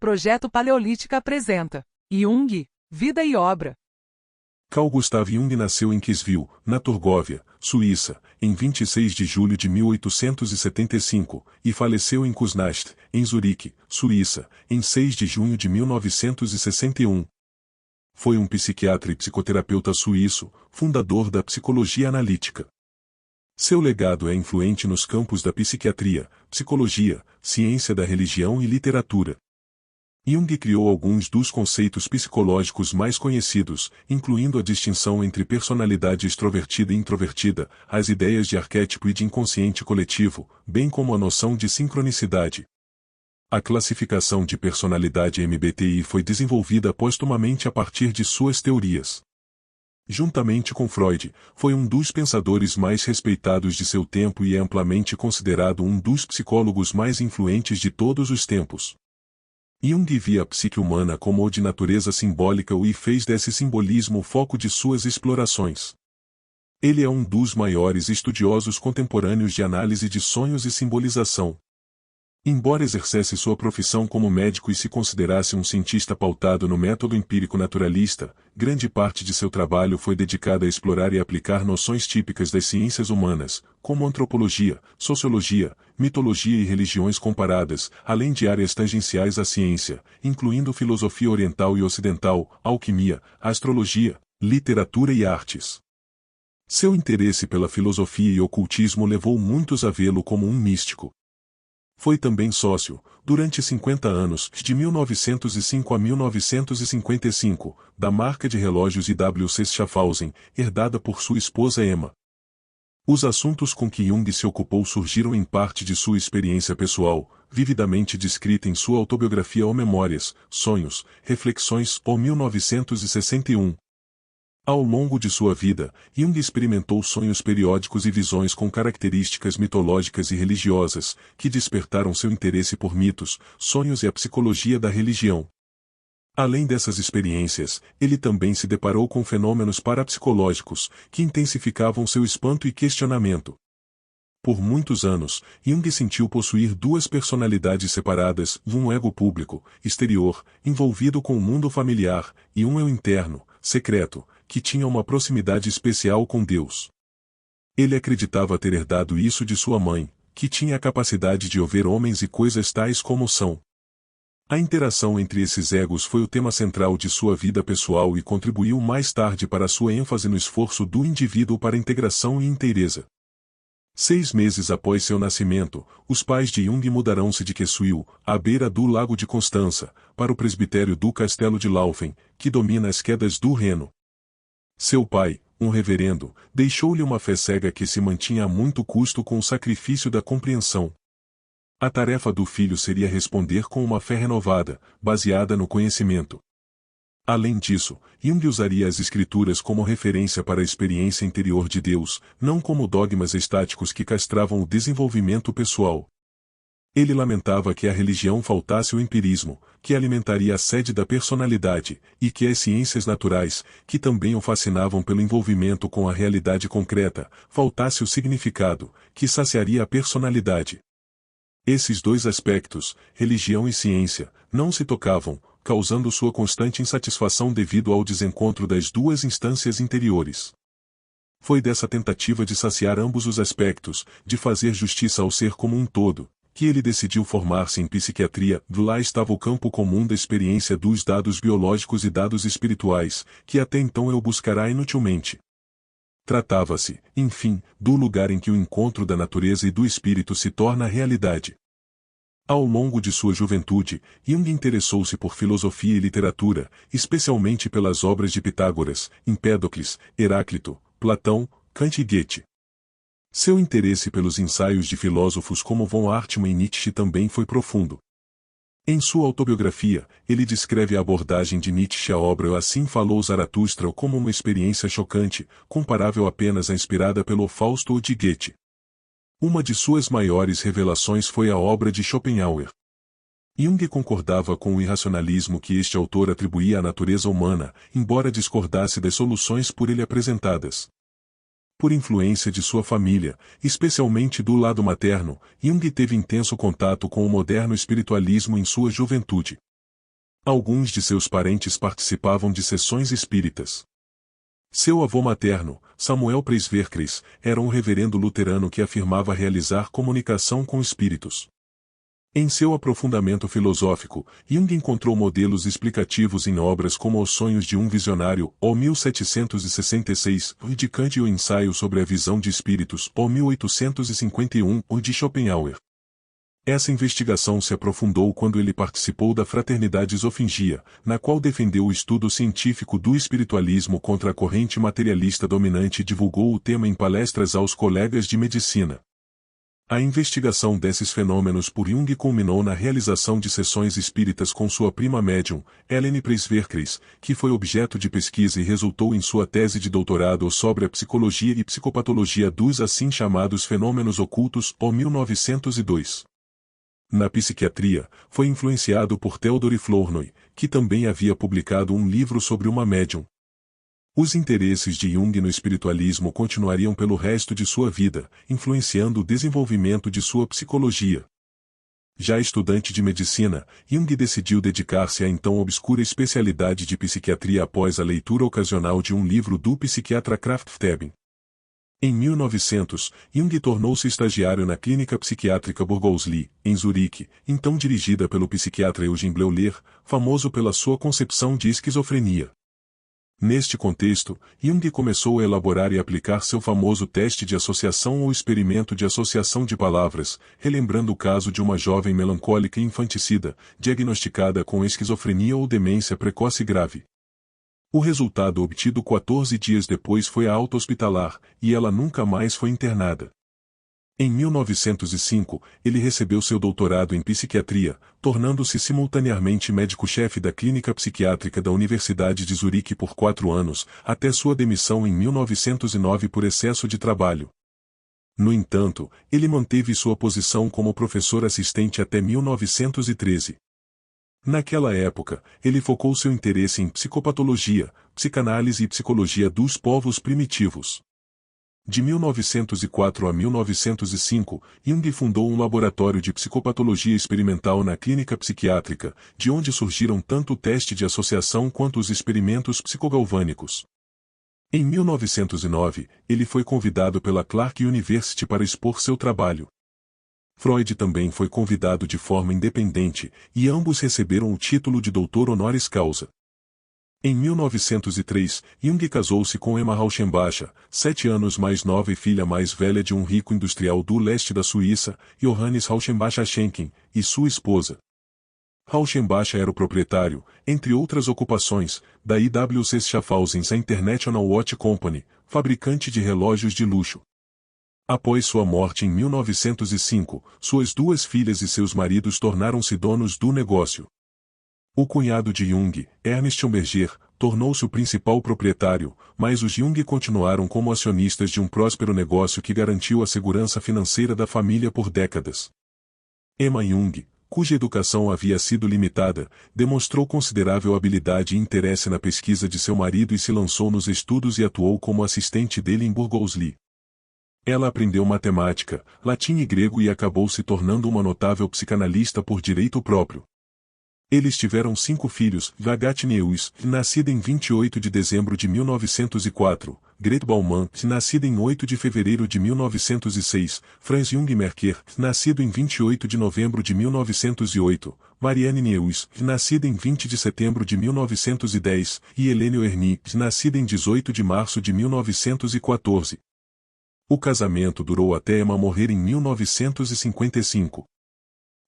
Projeto Paleolítica apresenta Jung, Vida e Obra. Carl Gustav Jung nasceu em Kitzbühel, na Turgóvia, Suíça, em 26 de julho de 1875, e faleceu em Kuznast, em Zurique, Suíça, em 6 de junho de 1961. Foi um psiquiatra e psicoterapeuta suíço, fundador da psicologia analítica. Seu legado é influente nos campos da psiquiatria, psicologia, ciência da religião e literatura. Jung criou alguns dos conceitos psicológicos mais conhecidos, incluindo a distinção entre personalidade extrovertida e introvertida, as ideias de arquétipo e de inconsciente coletivo, bem como a noção de sincronicidade. A classificação de personalidade MBTI foi desenvolvida postumamente a partir de suas teorias. Juntamente com Freud, foi um dos pensadores mais respeitados de seu tempo e é amplamente considerado um dos psicólogos mais influentes de todos os tempos. Jung via a psique humana como de natureza simbólica e fez desse simbolismo o foco de suas explorações. Ele é um dos maiores estudiosos contemporâneos de análise de sonhos e simbolização. Embora exercesse sua profissão como médico e se considerasse um cientista pautado no método empírico naturalista, grande parte de seu trabalho foi dedicada a explorar e aplicar noções típicas das ciências humanas, como antropologia, sociologia, mitologia e religiões comparadas, além de áreas tangenciais à ciência, incluindo filosofia oriental e ocidental, alquimia, astrologia, literatura e artes. Seu interesse pela filosofia e ocultismo levou muitos a vê-lo como um místico. Foi também sócio, durante 50 anos, de 1905 a 1955, da marca de relógios IWC Schaffhausen, herdada por sua esposa Emma. Os assuntos com que Jung se ocupou surgiram em parte de sua experiência pessoal, vividamente descrita em sua autobiografia ou Memórias, Sonhos, Reflexões, ou 1961. Ao longo de sua vida, Jung experimentou sonhos periódicos e visões com características mitológicas e religiosas, que despertaram seu interesse por mitos, sonhos e a psicologia da religião. Além dessas experiências, ele também se deparou com fenômenos parapsicológicos, que intensificavam seu espanto e questionamento. Por muitos anos, Jung sentiu possuir duas personalidades separadas, um ego público, exterior, envolvido com o mundo familiar, e um eu interno, secreto, que tinha uma proximidade especial com Deus. Ele acreditava ter herdado isso de sua mãe, que tinha a capacidade de ouvir homens e coisas tais como são. A interação entre esses egos foi o tema central de sua vida pessoal e contribuiu mais tarde para sua ênfase no esforço do indivíduo para integração e inteireza. 6 meses após seu nascimento, os pais de Jung mudaram-se de Kitzbühel, à beira do Lago de Constança, para o presbitério do Castelo de Laufen, que domina as quedas do Reno. Seu pai, um reverendo, deixou-lhe uma fé cega que se mantinha a muito custo com o sacrifício da compreensão. A tarefa do filho seria responder com uma fé renovada, baseada no conhecimento. Além disso, Jung usaria as escrituras como referência para a experiência interior de Deus, não como dogmas estáticos que castravam o desenvolvimento pessoal. Ele lamentava que à religião faltasse o empirismo, que alimentaria a sede da personalidade, e que as ciências naturais, que também o fascinavam pelo envolvimento com a realidade concreta, faltasse o significado, que saciaria a personalidade. Esses dois aspectos, religião e ciência, não se tocavam, causando sua constante insatisfação devido ao desencontro das duas instâncias interiores. Foi dessa tentativa de saciar ambos os aspectos, de fazer justiça ao ser como um todo, que ele decidiu formar-se em psiquiatria. Lá estava o campo comum da experiência dos dados biológicos e dados espirituais, que até então eu buscará inutilmente. Tratava-se, enfim, do lugar em que o encontro da natureza e do espírito se torna realidade. Ao longo de sua juventude, Jung interessou-se por filosofia e literatura, especialmente pelas obras de Pitágoras, Empédocles, Heráclito, Platão, Kant e Goethe. Seu interesse pelos ensaios de filósofos como von Hartmann e Nietzsche também foi profundo. Em sua autobiografia, ele descreve a abordagem de Nietzsche à obra Assim Falou Zaratustra como uma experiência chocante, comparável apenas à inspirada pelo Fausto ou de Goethe. Uma de suas maiores revelações foi a obra de Schopenhauer. Jung concordava com o irracionalismo que este autor atribuía à natureza humana, embora discordasse das soluções por ele apresentadas. Por influência de sua família, especialmente do lado materno, Jung teve intenso contato com o moderno espiritualismo em sua juventude. Alguns de seus parentes participavam de sessões espíritas. Seu avô materno, Samuel Presvercres, era um reverendo luterano que afirmava realizar comunicação com espíritos. Em seu aprofundamento filosófico, Jung encontrou modelos explicativos em obras como Os Sonhos de um Visionário, ou 1766, de Kant e o Ensaio sobre a Visão de Espíritos, ou 1851, ou de Schopenhauer. Essa investigação se aprofundou quando ele participou da Fraternidade Zofingia, na qual defendeu o estudo científico do espiritualismo contra a corrente materialista dominante e divulgou o tema em palestras aos colegas de medicina. A investigação desses fenômenos por Jung culminou na realização de sessões espíritas com sua prima médium, Helene Presvercres, que foi objeto de pesquisa e resultou em sua tese de doutorado sobre a psicologia e psicopatologia dos assim chamados fenômenos ocultos, ou 1902. Na psiquiatria, foi influenciado por Theodore Flournoy, que também havia publicado um livro sobre uma médium. Os interesses de Jung no espiritualismo continuariam pelo resto de sua vida, influenciando o desenvolvimento de sua psicologia. Já estudante de medicina, Jung decidiu dedicar-se à então obscura especialidade de psiquiatria após a leitura ocasional de um livro do psiquiatra Krafft Ebing. Em 1900, Jung tornou-se estagiário na Clínica Psiquiátrica Burgosli, em Zurique, então dirigida pelo psiquiatra Eugen Bleuler, famoso pela sua concepção de esquizofrenia. Neste contexto, Jung começou a elaborar e aplicar seu famoso teste de associação ou experimento de associação de palavras, relembrando o caso de uma jovem melancólica e infanticida, diagnosticada com esquizofrenia ou demência precoce grave. O resultado obtido 14 dias depois foi a alta hospitalar, e ela nunca mais foi internada. Em 1905, ele recebeu seu doutorado em psiquiatria, tornando-se simultaneamente médico-chefe da Clínica Psiquiátrica da Universidade de Zurique por 4 anos, até sua demissão em 1909 por excesso de trabalho. No entanto, ele manteve sua posição como professor assistente até 1913. Naquela época, ele focou seu interesse em psicopatologia, psicanálise e psicologia dos povos primitivos. De 1904 a 1905, Jung fundou um laboratório de psicopatologia experimental na clínica psiquiátrica, de onde surgiram tanto o teste de associação quanto os experimentos psicogalvânicos. Em 1909, ele foi convidado pela Clark University para expor seu trabalho. Freud também foi convidado de forma independente, e ambos receberam o título de doutor honoris causa. Em 1903, Jung casou-se com Emma Rauschenbacher, 7 anos mais nova e filha mais velha de um rico industrial do leste da Suíça, Johannes Rauschenbacher-Schenken, e sua esposa. Rauschenbacher era o proprietário, entre outras ocupações, da IWC Schaffhausen International Watch Company, fabricante de relógios de luxo. Após sua morte em 1905, suas 2 filhas e seus maridos tornaram-se donos do negócio. O cunhado de Jung, Ernst Schomberger, tornou-se o principal proprietário, mas os Jung continuaram como acionistas de um próspero negócio que garantiu a segurança financeira da família por décadas. Emma Jung, cuja educação havia sido limitada, demonstrou considerável habilidade e interesse na pesquisa de seu marido e se lançou nos estudos e atuou como assistente dele em Burgosli. Ela aprendeu matemática, latim e grego e acabou se tornando uma notável psicanalista por direito próprio. Eles tiveram 5 filhos, Agathe Neuss, nascida em 28 de dezembro de 1904, Grete Baumann, nascida em 8 de fevereiro de 1906, Franz Jung Merker, nascido em 28 de novembro de 1908, Marianne Neuss, nascida em 20 de setembro de 1910, e Helene Erny, nascida em 18 de março de 1914. O casamento durou até Emma morrer em 1955.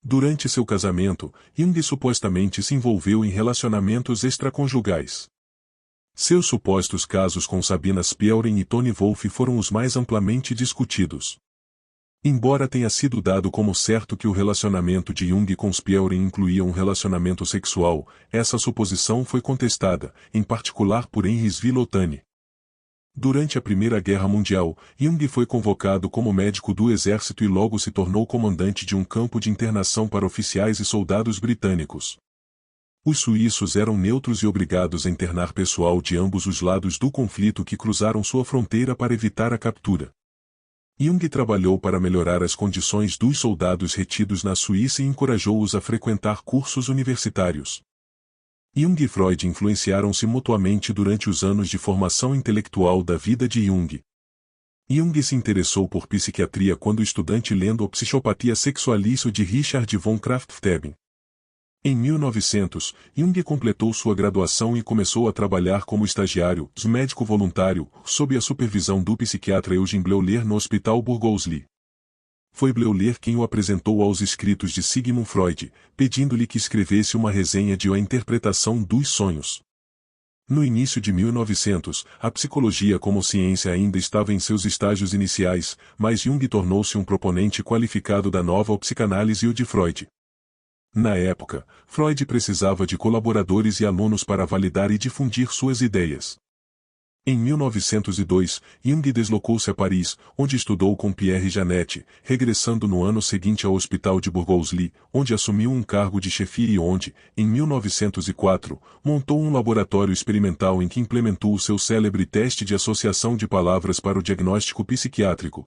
Durante seu casamento, Jung supostamente se envolveu em relacionamentos extraconjugais. Seus supostos casos com Sabina Spielren e Tony Wolff foram os mais amplamente discutidos. Embora tenha sido dado como certo que o relacionamento de Jung com Spielren incluía um relacionamento sexual, essa suposição foi contestada, em particular por Heinrich Villotani. Durante a Primeira Guerra Mundial, Jung foi convocado como médico do exército e logo se tornou comandante de um campo de internação para oficiais e soldados britânicos. Os suíços eram neutros e obrigados a internar pessoal de ambos os lados do conflito que cruzaram sua fronteira para evitar a captura. Jung trabalhou para melhorar as condições dos soldados retidos na Suíça e encorajou-os a frequentar cursos universitários. Jung e Freud influenciaram-se mutuamente durante os anos de formação intelectual da vida de Jung. Jung se interessou por psiquiatria quando estudante lendo A Psicopatia Sexualis de Richard von Krafft-Ebing. Em 1900, Jung completou sua graduação e começou a trabalhar como estagiário, médico voluntário, sob a supervisão do psiquiatra Eugène Bleuler no Hospital Burgosli. Foi Bleuler quem o apresentou aos escritos de Sigmund Freud, pedindo-lhe que escrevesse uma resenha de A Interpretação dos Sonhos. No início de 1900, a psicologia como ciência ainda estava em seus estágios iniciais, mas Jung tornou-se um proponente qualificado da nova psicanálise e o de Freud. Na época, Freud precisava de colaboradores e alunos para validar e difundir suas ideias. Em 1902, Jung deslocou-se a Paris, onde estudou com Pierre Janet, regressando no ano seguinte ao Hospital de Burgosli, onde assumiu um cargo de chefia e onde, em 1904, montou um laboratório experimental em que implementou o seu célebre teste de associação de palavras para o diagnóstico psiquiátrico.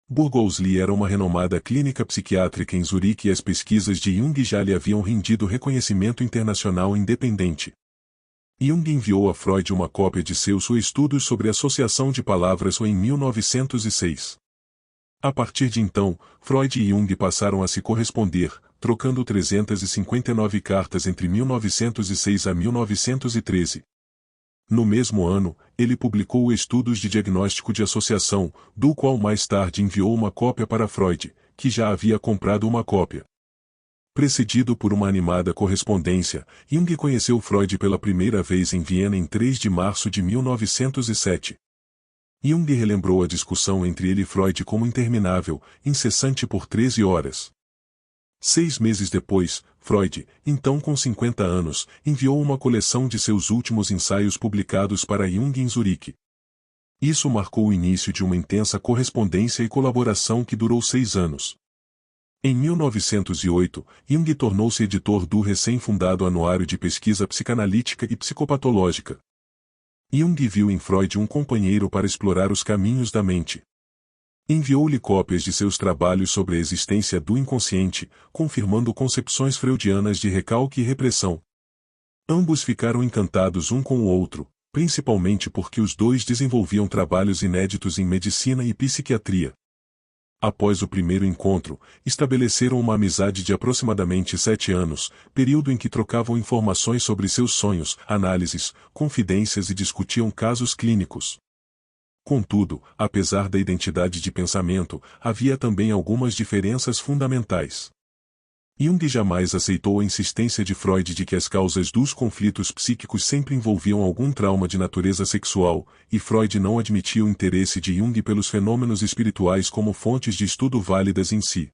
Burgosli era uma renomada clínica psiquiátrica em Zurique e as pesquisas de Jung já lhe haviam rendido reconhecimento internacional independente. Jung enviou a Freud uma cópia de seus estudos sobre associação de palavras em 1906. A partir de então, Freud e Jung passaram a se corresponder, trocando 359 cartas entre 1906 a 1913. No mesmo ano, ele publicou Estudos de Diagnóstico de Associação, do qual mais tarde enviou uma cópia para Freud, que já havia comprado uma cópia. Precedido por uma animada correspondência, Jung conheceu Freud pela primeira vez em Viena em 3 de março de 1907. Jung relembrou a discussão entre ele e Freud como interminável, incessante por 13 horas. 6 meses depois, Freud, então com 50 anos, enviou uma coleção de seus últimos ensaios publicados para Jung em Zurique. Isso marcou o início de uma intensa correspondência e colaboração que durou 6 anos. Em 1908, Jung tornou-se editor do recém-fundado Anuário de Pesquisa Psicanalítica e Psicopatológica. Jung viu em Freud um companheiro para explorar os caminhos da mente. Enviou-lhe cópias de seus trabalhos sobre a existência do inconsciente, confirmando concepções freudianas de recalque e repressão. Ambos ficaram encantados um com o outro, principalmente porque os dois desenvolviam trabalhos inéditos em medicina e psiquiatria. Após o primeiro encontro, estabeleceram uma amizade de aproximadamente 7 anos, período em que trocavam informações sobre seus sonhos, análises, confidências e discutiam casos clínicos. Contudo, apesar da identidade de pensamento, havia também algumas diferenças fundamentais. Jung jamais aceitou a insistência de Freud de que as causas dos conflitos psíquicos sempre envolviam algum trauma de natureza sexual, e Freud não admitia o interesse de Jung pelos fenômenos espirituais como fontes de estudo válidas em si.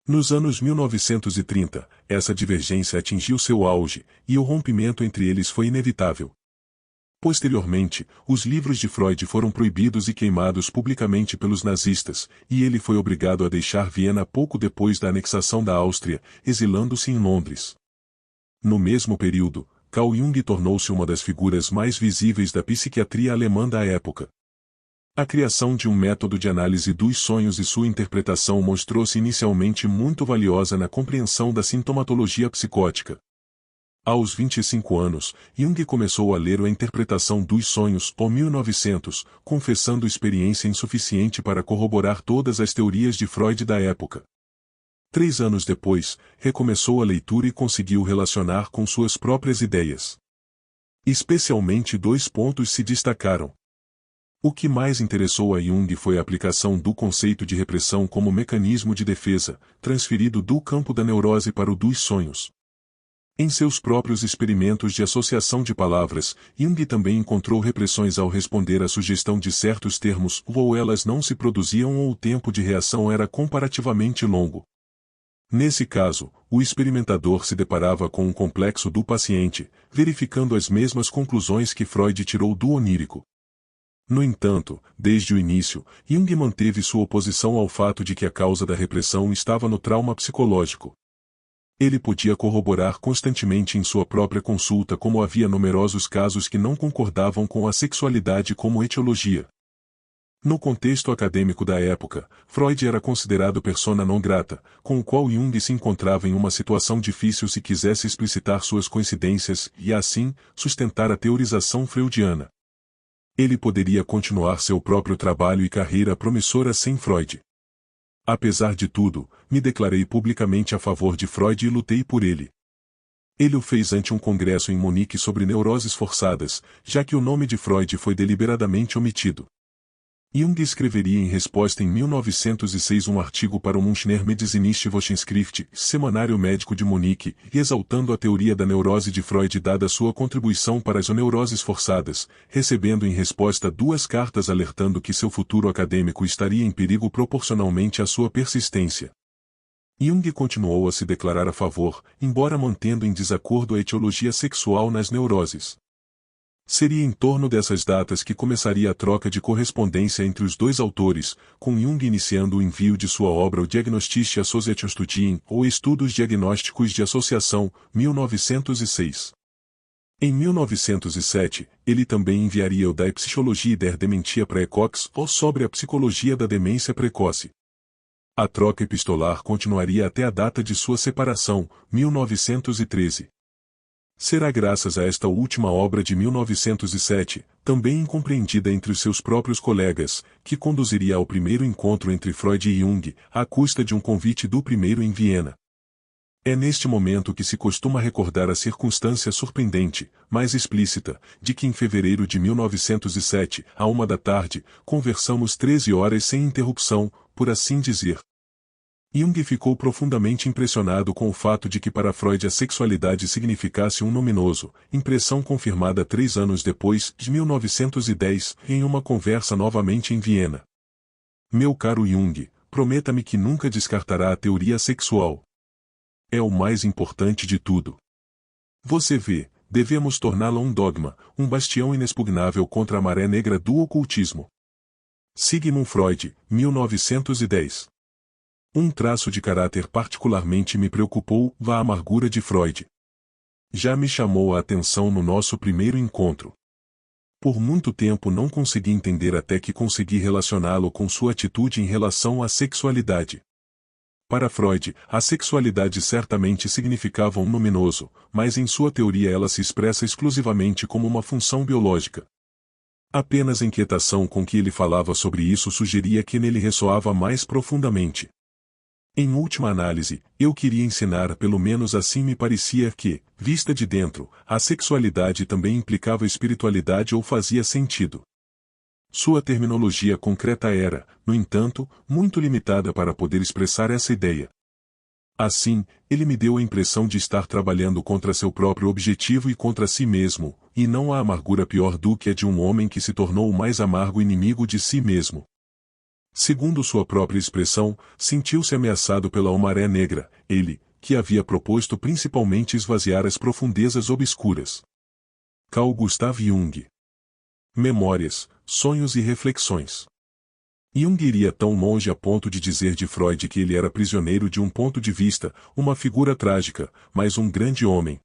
Nos anos 1930, essa divergência atingiu seu auge, e o rompimento entre eles foi inevitável. Posteriormente, os livros de Freud foram proibidos e queimados publicamente pelos nazistas, e ele foi obrigado a deixar Viena pouco depois da anexação da Áustria, exilando-se em Londres. No mesmo período, Carl Jung tornou-se uma das figuras mais visíveis da psiquiatria alemã da época. A criação de um método de análise dos sonhos e sua interpretação mostrou-se inicialmente muito valiosa na compreensão da sintomatologia psicótica. Aos 25 anos, Jung começou a ler A Interpretação dos Sonhos, em 1900, confessando experiência insuficiente para corroborar todas as teorias de Freud da época. 3 anos depois, recomeçou a leitura e conseguiu relacionar com suas próprias ideias. Especialmente 2 pontos se destacaram. O que mais interessou a Jung foi a aplicação do conceito de repressão como mecanismo de defesa, transferido do campo da neurose para o dos sonhos. Em seus próprios experimentos de associação de palavras, Jung também encontrou repressões ao responder à sugestão de certos termos, ou elas não se produziam ou o tempo de reação era comparativamente longo. Nesse caso, o experimentador se deparava com um complexo do paciente, verificando as mesmas conclusões que Freud tirou do onírico. No entanto, desde o início, Jung manteve sua oposição ao fato de que a causa da repressão estava no trauma psicológico. Ele podia corroborar constantemente em sua própria consulta como havia numerosos casos que não concordavam com a sexualidade como etiologia. No contexto acadêmico da época, Freud era considerado persona non grata, com o qual Jung se encontrava em uma situação difícil se quisesse explicitar suas coincidências e, assim, sustentar a teorização freudiana. Ele poderia continuar seu próprio trabalho e carreira promissora sem Freud. Apesar de tudo, me declarei publicamente a favor de Freud e lutei por ele. Ele o fez ante um congresso em Munique sobre neuroses forçadas, já que o nome de Freud foi deliberadamente omitido. Jung escreveria em resposta em 1906 um artigo para o Münchner Medizinische Wochenschrift, Semanário Médico de Munique, exaltando a teoria da neurose de Freud dada sua contribuição para as neuroses forçadas, recebendo em resposta 2 cartas alertando que seu futuro acadêmico estaria em perigo proporcionalmente à sua persistência. Jung continuou a se declarar a favor, embora mantendo em desacordo a etiologia sexual nas neuroses. Seria em torno dessas datas que começaria a troca de correspondência entre os dois autores, com Jung iniciando o envio de sua obra O Diagnostische Associationsstudien, ou Estudos Diagnósticos de Associação, 1906. Em 1907, ele também enviaria o Die Psychologie der Dementia Praecox, ou sobre a psicologia da demência precoce. A troca epistolar continuaria até a data de sua separação, 1913. Será graças a esta última obra de 1907, também incompreendida entre os seus próprios colegas, que conduziria ao primeiro encontro entre Freud e Jung, à custa de um convite do primeiro em Viena. É neste momento que se costuma recordar a circunstância surpreendente, mais explícita, de que em fevereiro de 1907, à 13h, conversamos 13 horas sem interrupção, por assim dizer. Jung ficou profundamente impressionado com o fato de que para Freud a sexualidade significasse um nominoso, impressão confirmada 3 anos depois, de 1910, em uma conversa novamente em Viena. Meu caro Jung, prometa-me que nunca descartará a teoria sexual. É o mais importante de tudo. Você vê, devemos torná-la um dogma, um bastião inexpugnável contra a maré negra do ocultismo. Sigmund Freud, 1910. Um traço de caráter particularmente me preocupou, a amargura de Freud. Já me chamou a atenção no nosso primeiro encontro. Por muito tempo não consegui entender até que consegui relacioná-lo com sua atitude em relação à sexualidade. Para Freud, a sexualidade certamente significava um nominoso, mas em sua teoria ela se expressa exclusivamente como uma função biológica. Apenas a inquietação com que ele falava sobre isso sugeria que nele ressoava mais profundamente. Em última análise, eu queria ensinar, pelo menos assim me parecia que, vista de dentro, a sexualidade também implicava espiritualidade ou fazia sentido. Sua terminologia concreta era, no entanto, muito limitada para poder expressar essa ideia. Assim, ele me deu a impressão de estar trabalhando contra seu próprio objetivo e contra si mesmo, e não a amargura pior do que a de um homem que se tornou o mais amargo inimigo de si mesmo. Segundo sua própria expressão, sentiu-se ameaçado pela maré negra, ele, que havia proposto principalmente esvaziar as profundezas obscuras. Carl Gustav Jung. Memórias, Sonhos e Reflexões. Jung iria tão longe a ponto de dizer de Freud que ele era prisioneiro de um ponto de vista, uma figura trágica, mas um grande homem.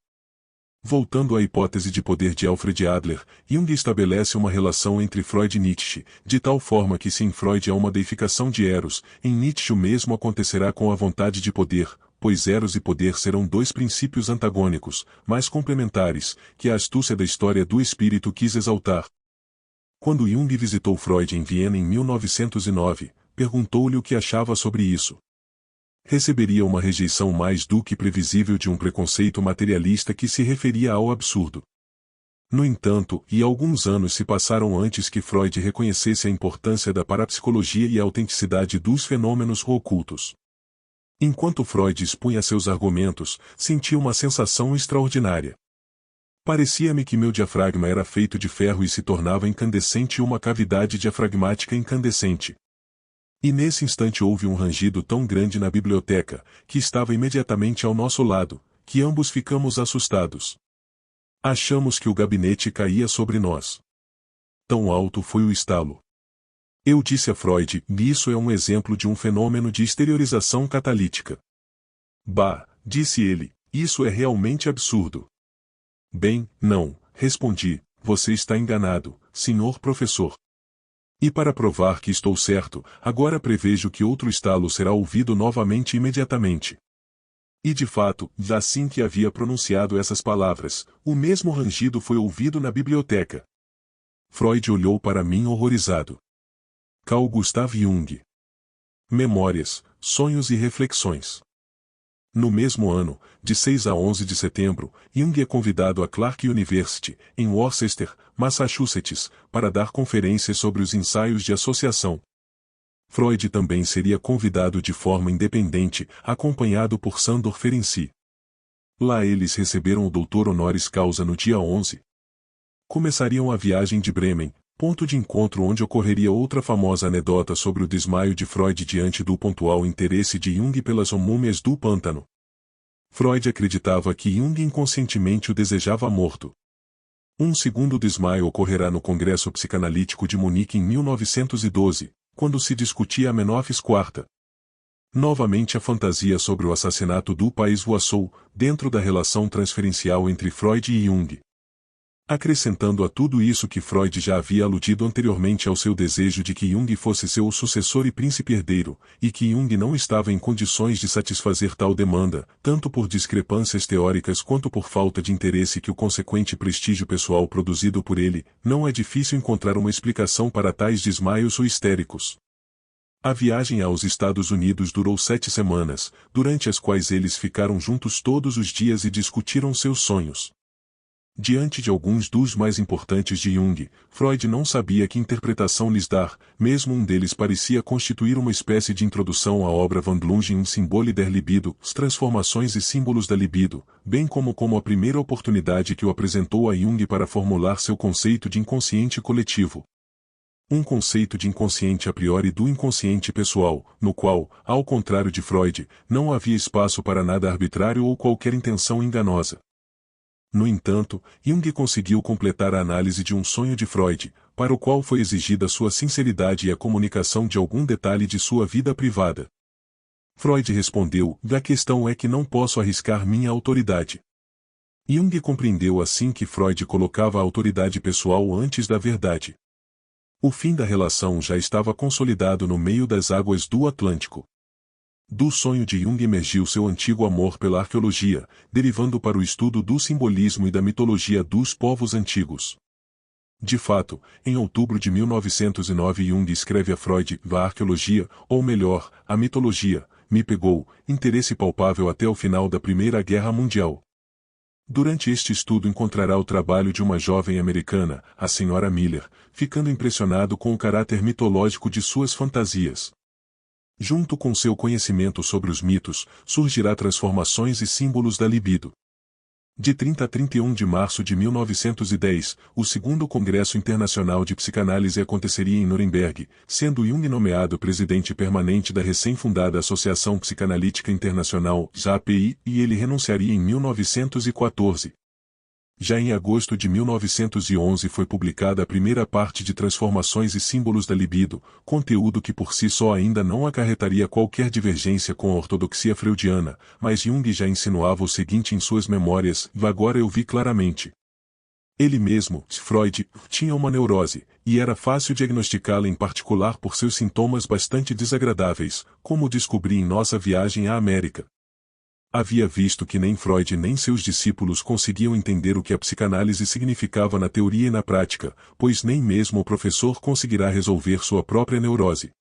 Voltando à hipótese de poder de Alfred Adler, Jung estabelece uma relação entre Freud e Nietzsche, de tal forma que se em Freud há uma deificação de Eros, em Nietzsche o mesmo acontecerá com a vontade de poder, pois Eros e poder serão 2 princípios antagônicos, mas complementares, que a astúcia da história do espírito quis exaltar. Quando Jung visitou Freud em Viena em 1909, perguntou-lhe o que achava sobre isso. Receberia uma rejeição mais do que previsível de um preconceito materialista que se referia ao absurdo. No entanto, alguns anos se passaram antes que Freud reconhecesse a importância da parapsicologia e a autenticidade dos fenômenos ocultos. Enquanto Freud expunha seus argumentos, senti uma sensação extraordinária. Parecia-me que meu diafragma era feito de ferro e se tornava incandescente uma cavidade diafragmática incandescente. E nesse instante houve um rangido tão grande na biblioteca, que estava imediatamente ao nosso lado, que ambos ficamos assustados. Achamos que o gabinete caía sobre nós. Tão alto foi o estalo. Eu disse a Freud, isso é um exemplo de um fenômeno de exteriorização catalítica. Bah, disse ele, isso é realmente absurdo. Bem, não, respondi, você está enganado, senhor professor. E para provar que estou certo, agora prevejo que outro estalo será ouvido novamente imediatamente. E de fato, assim que havia pronunciado essas palavras, o mesmo rangido foi ouvido na biblioteca. Freud olhou para mim horrorizado. Carl Gustav Jung. Memórias, Sonhos e Reflexões. No mesmo ano, de 6 a 11 de setembro, Jung é convidado à Clark University, em Worcester, Massachusetts, para dar conferências sobre os ensaios de associação. Freud também seria convidado de forma independente, acompanhado por Sandor Ferenczi. Lá eles receberam o doutor honoris causa no dia 11. Começariam a viagem de Bremen, ponto de encontro onde ocorreria outra famosa anedota sobre o desmaio de Freud diante do pontual interesse de Jung pelas múmias do pântano. Freud acreditava que Jung inconscientemente o desejava morto. Um segundo desmaio ocorrerá no Congresso Psicanalítico de Munique em 1912, quando se discutia a Menofis IV. Novamente a fantasia sobre o assassinato do pai esvoaçou, dentro da relação transferencial entre Freud e Jung. Acrescentando a tudo isso que Freud já havia aludido anteriormente ao seu desejo de que Jung fosse seu sucessor e príncipe herdeiro, e que Jung não estava em condições de satisfazer tal demanda, tanto por discrepâncias teóricas quanto por falta de interesse que o consequente prestígio pessoal produzido por ele, não é difícil encontrar uma explicação para tais desmaios ou histéricos. A viagem aos Estados Unidos durou 7 semanas, durante as quais eles ficaram juntos todos os dias e discutiram seus sonhos. Diante de alguns dos mais importantes de Jung, Freud não sabia que interpretação lhes dar, mesmo um deles parecia constituir uma espécie de introdução à obra Wandlungen und Symbole der Libido, As Transformações e Símbolos da Libido, bem como a primeira oportunidade que o apresentou a Jung para formular seu conceito de inconsciente coletivo. Um conceito de inconsciente a priori do inconsciente pessoal, no qual, ao contrário de Freud, não havia espaço para nada arbitrário ou qualquer intenção enganosa. No entanto, Jung conseguiu completar a análise de um sonho de Freud, para o qual foi exigida sua sinceridade e a comunicação de algum detalhe de sua vida privada. Freud respondeu: "A questão é que não posso arriscar minha autoridade." Jung compreendeu assim que Freud colocava a autoridade pessoal antes da verdade. O fim da relação já estava consolidado no meio das águas do Atlântico. Do sonho de Jung emergiu seu antigo amor pela arqueologia, derivando para o estudo do simbolismo e da mitologia dos povos antigos. De fato, em outubro de 1909 Jung escreve a Freud: "A arqueologia, ou melhor, a mitologia, me pegou, interesse palpável até o final da Primeira Guerra Mundial." Durante este estudo encontrará o trabalho de uma jovem americana, a Sra. Miller, ficando impressionado com o caráter mitológico de suas fantasias. Junto com seu conhecimento sobre os mitos, surgirá Transformações e Símbolos da Libido. De 30 a 31 de março de 1910, o segundo Congresso Internacional de Psicanálise aconteceria em Nuremberg, sendo Jung nomeado presidente permanente da recém-fundada Associação Psicanalítica Internacional, API, e ele renunciaria em 1914. Já em agosto de 1911 foi publicada a primeira parte de Transformações e Símbolos da Libido, conteúdo que por si só ainda não acarretaria qualquer divergência com a ortodoxia freudiana, mas Jung já insinuava o seguinte em suas memórias: "Agora eu vi claramente." Ele mesmo, Freud, tinha uma neurose, e era fácil diagnosticá-la em particular por seus sintomas bastante desagradáveis, como descobri em nossa viagem à América. Havia visto que nem Freud nem seus discípulos conseguiam entender o que a psicanálise significava na teoria e na prática, pois nem mesmo o professor conseguirá resolver sua própria neurose.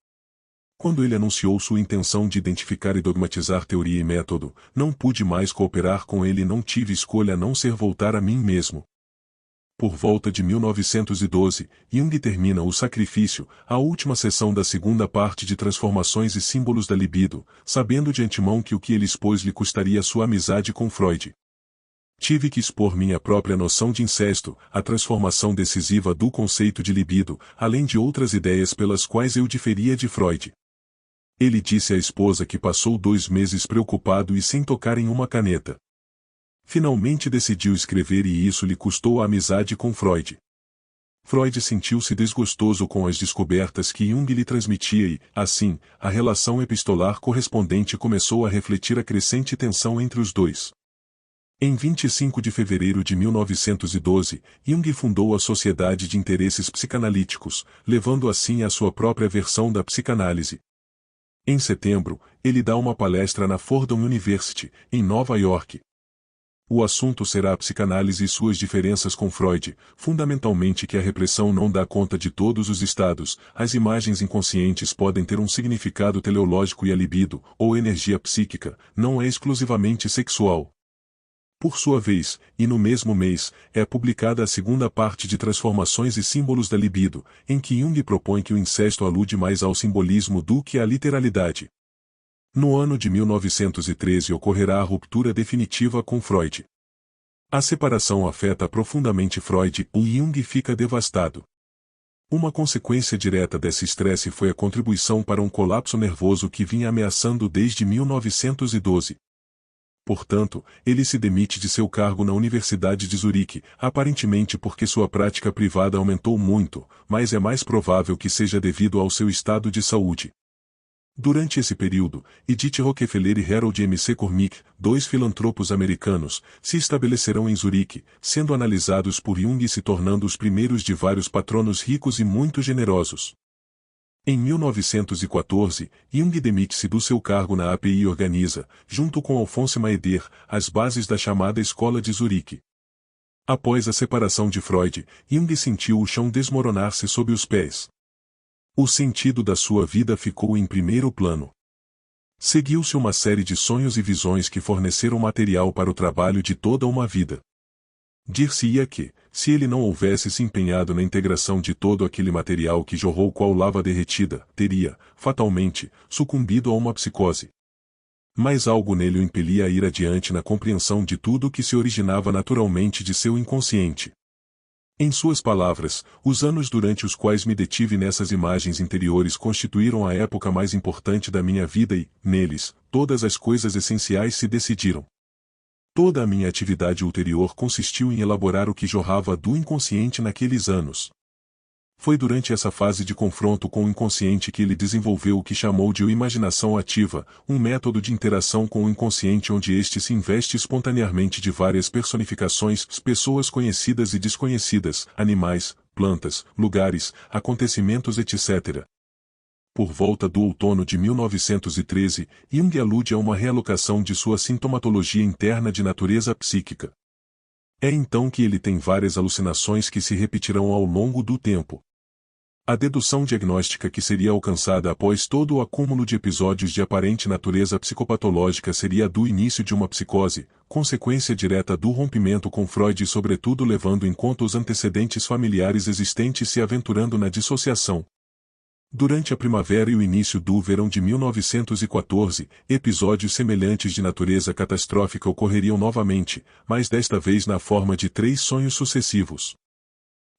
Quando ele anunciou sua intenção de identificar e dogmatizar teoria e método, não pude mais cooperar com ele e não tive escolha a não ser voltar a mim mesmo. Por volta de 1912, Jung termina O Sacrifício, a última sessão da segunda parte de Transformações e Símbolos da Libido, sabendo de antemão que o que ele expôs lhe custaria sua amizade com Freud. Tive que expor minha própria noção de incesto, a transformação decisiva do conceito de libido, além de outras ideias pelas quais eu diferia de Freud. Ele disse à esposa que passou 2 meses preocupado e sem tocar em uma caneta. Finalmente decidiu escrever e isso lhe custou a amizade com Freud. Freud sentiu-se desgostoso com as descobertas que Jung lhe transmitia e, assim, a relação epistolar correspondente começou a refletir a crescente tensão entre os dois. Em 25 de fevereiro de 1912, Jung fundou a Sociedade de Interesses Psicanalíticos, levando assim a sua própria versão da psicanálise. Em setembro, ele dá uma palestra na Fordham University, em Nova York. O assunto será a psicanálise e suas diferenças com Freud, fundamentalmente que a repressão não dá conta de todos os estados, as imagens inconscientes podem ter um significado teleológico e a libido, ou energia psíquica, não é exclusivamente sexual. Por sua vez, e no mesmo mês, é publicada a segunda parte de Transformações e Símbolos da Libido, em que Jung propõe que o incesto alude mais ao simbolismo do que à literalidade. No ano de 1913 ocorrerá a ruptura definitiva com Freud. A separação afeta profundamente Freud e Jung fica devastado. Uma consequência direta desse estresse foi a contribuição para um colapso nervoso que vinha ameaçando desde 1912. Portanto, ele se demite de seu cargo na Universidade de Zurique, aparentemente porque sua prática privada aumentou muito, mas é mais provável que seja devido ao seu estado de saúde. Durante esse período, Edith Rockefeller e Harold M. C. Cormick, dois filantropos americanos, se estabelecerão em Zurique, sendo analisados por Jung e se tornando os primeiros de vários patronos ricos e muito generosos. Em 1914, Jung demite-se do seu cargo na API e organiza, junto com Alphonse Maeder, as bases da chamada Escola de Zurique. Após a separação de Freud, Jung sentiu o chão desmoronar-se sob os pés. O sentido da sua vida ficou em primeiro plano. Seguiu-se uma série de sonhos e visões que forneceram material para o trabalho de toda uma vida. Dir-se-ia que, se ele não houvesse se empenhado na integração de todo aquele material que jorrou qual lava derretida, teria, fatalmente, sucumbido a uma psicose. Mas algo nele o impelia a ir adiante na compreensão de tudo que se originava naturalmente de seu inconsciente. Em suas palavras, os anos durante os quais me detive nessas imagens interiores constituíram a época mais importante da minha vida e, neles, todas as coisas essenciais se decidiram. Toda a minha atividade ulterior consistiu em elaborar o que jorrava do inconsciente naqueles anos. Foi durante essa fase de confronto com o inconsciente que ele desenvolveu o que chamou de imaginação ativa, um método de interação com o inconsciente onde este se investe espontaneamente de várias personificações, pessoas conhecidas e desconhecidas, animais, plantas, lugares, acontecimentos etc. Por volta do outono de 1913, Jung alude a uma realocação de sua sintomatologia interna de natureza psíquica. É então que ele tem várias alucinações que se repetirão ao longo do tempo. A dedução diagnóstica que seria alcançada após todo o acúmulo de episódios de aparente natureza psicopatológica seria a do início de uma psicose, consequência direta do rompimento com Freud e sobretudo levando em conta os antecedentes familiares existentes se aventurando na dissociação. Durante a primavera e o início do verão de 1914, episódios semelhantes de natureza catastrófica ocorreriam novamente, mas desta vez na forma de 3 sonhos sucessivos.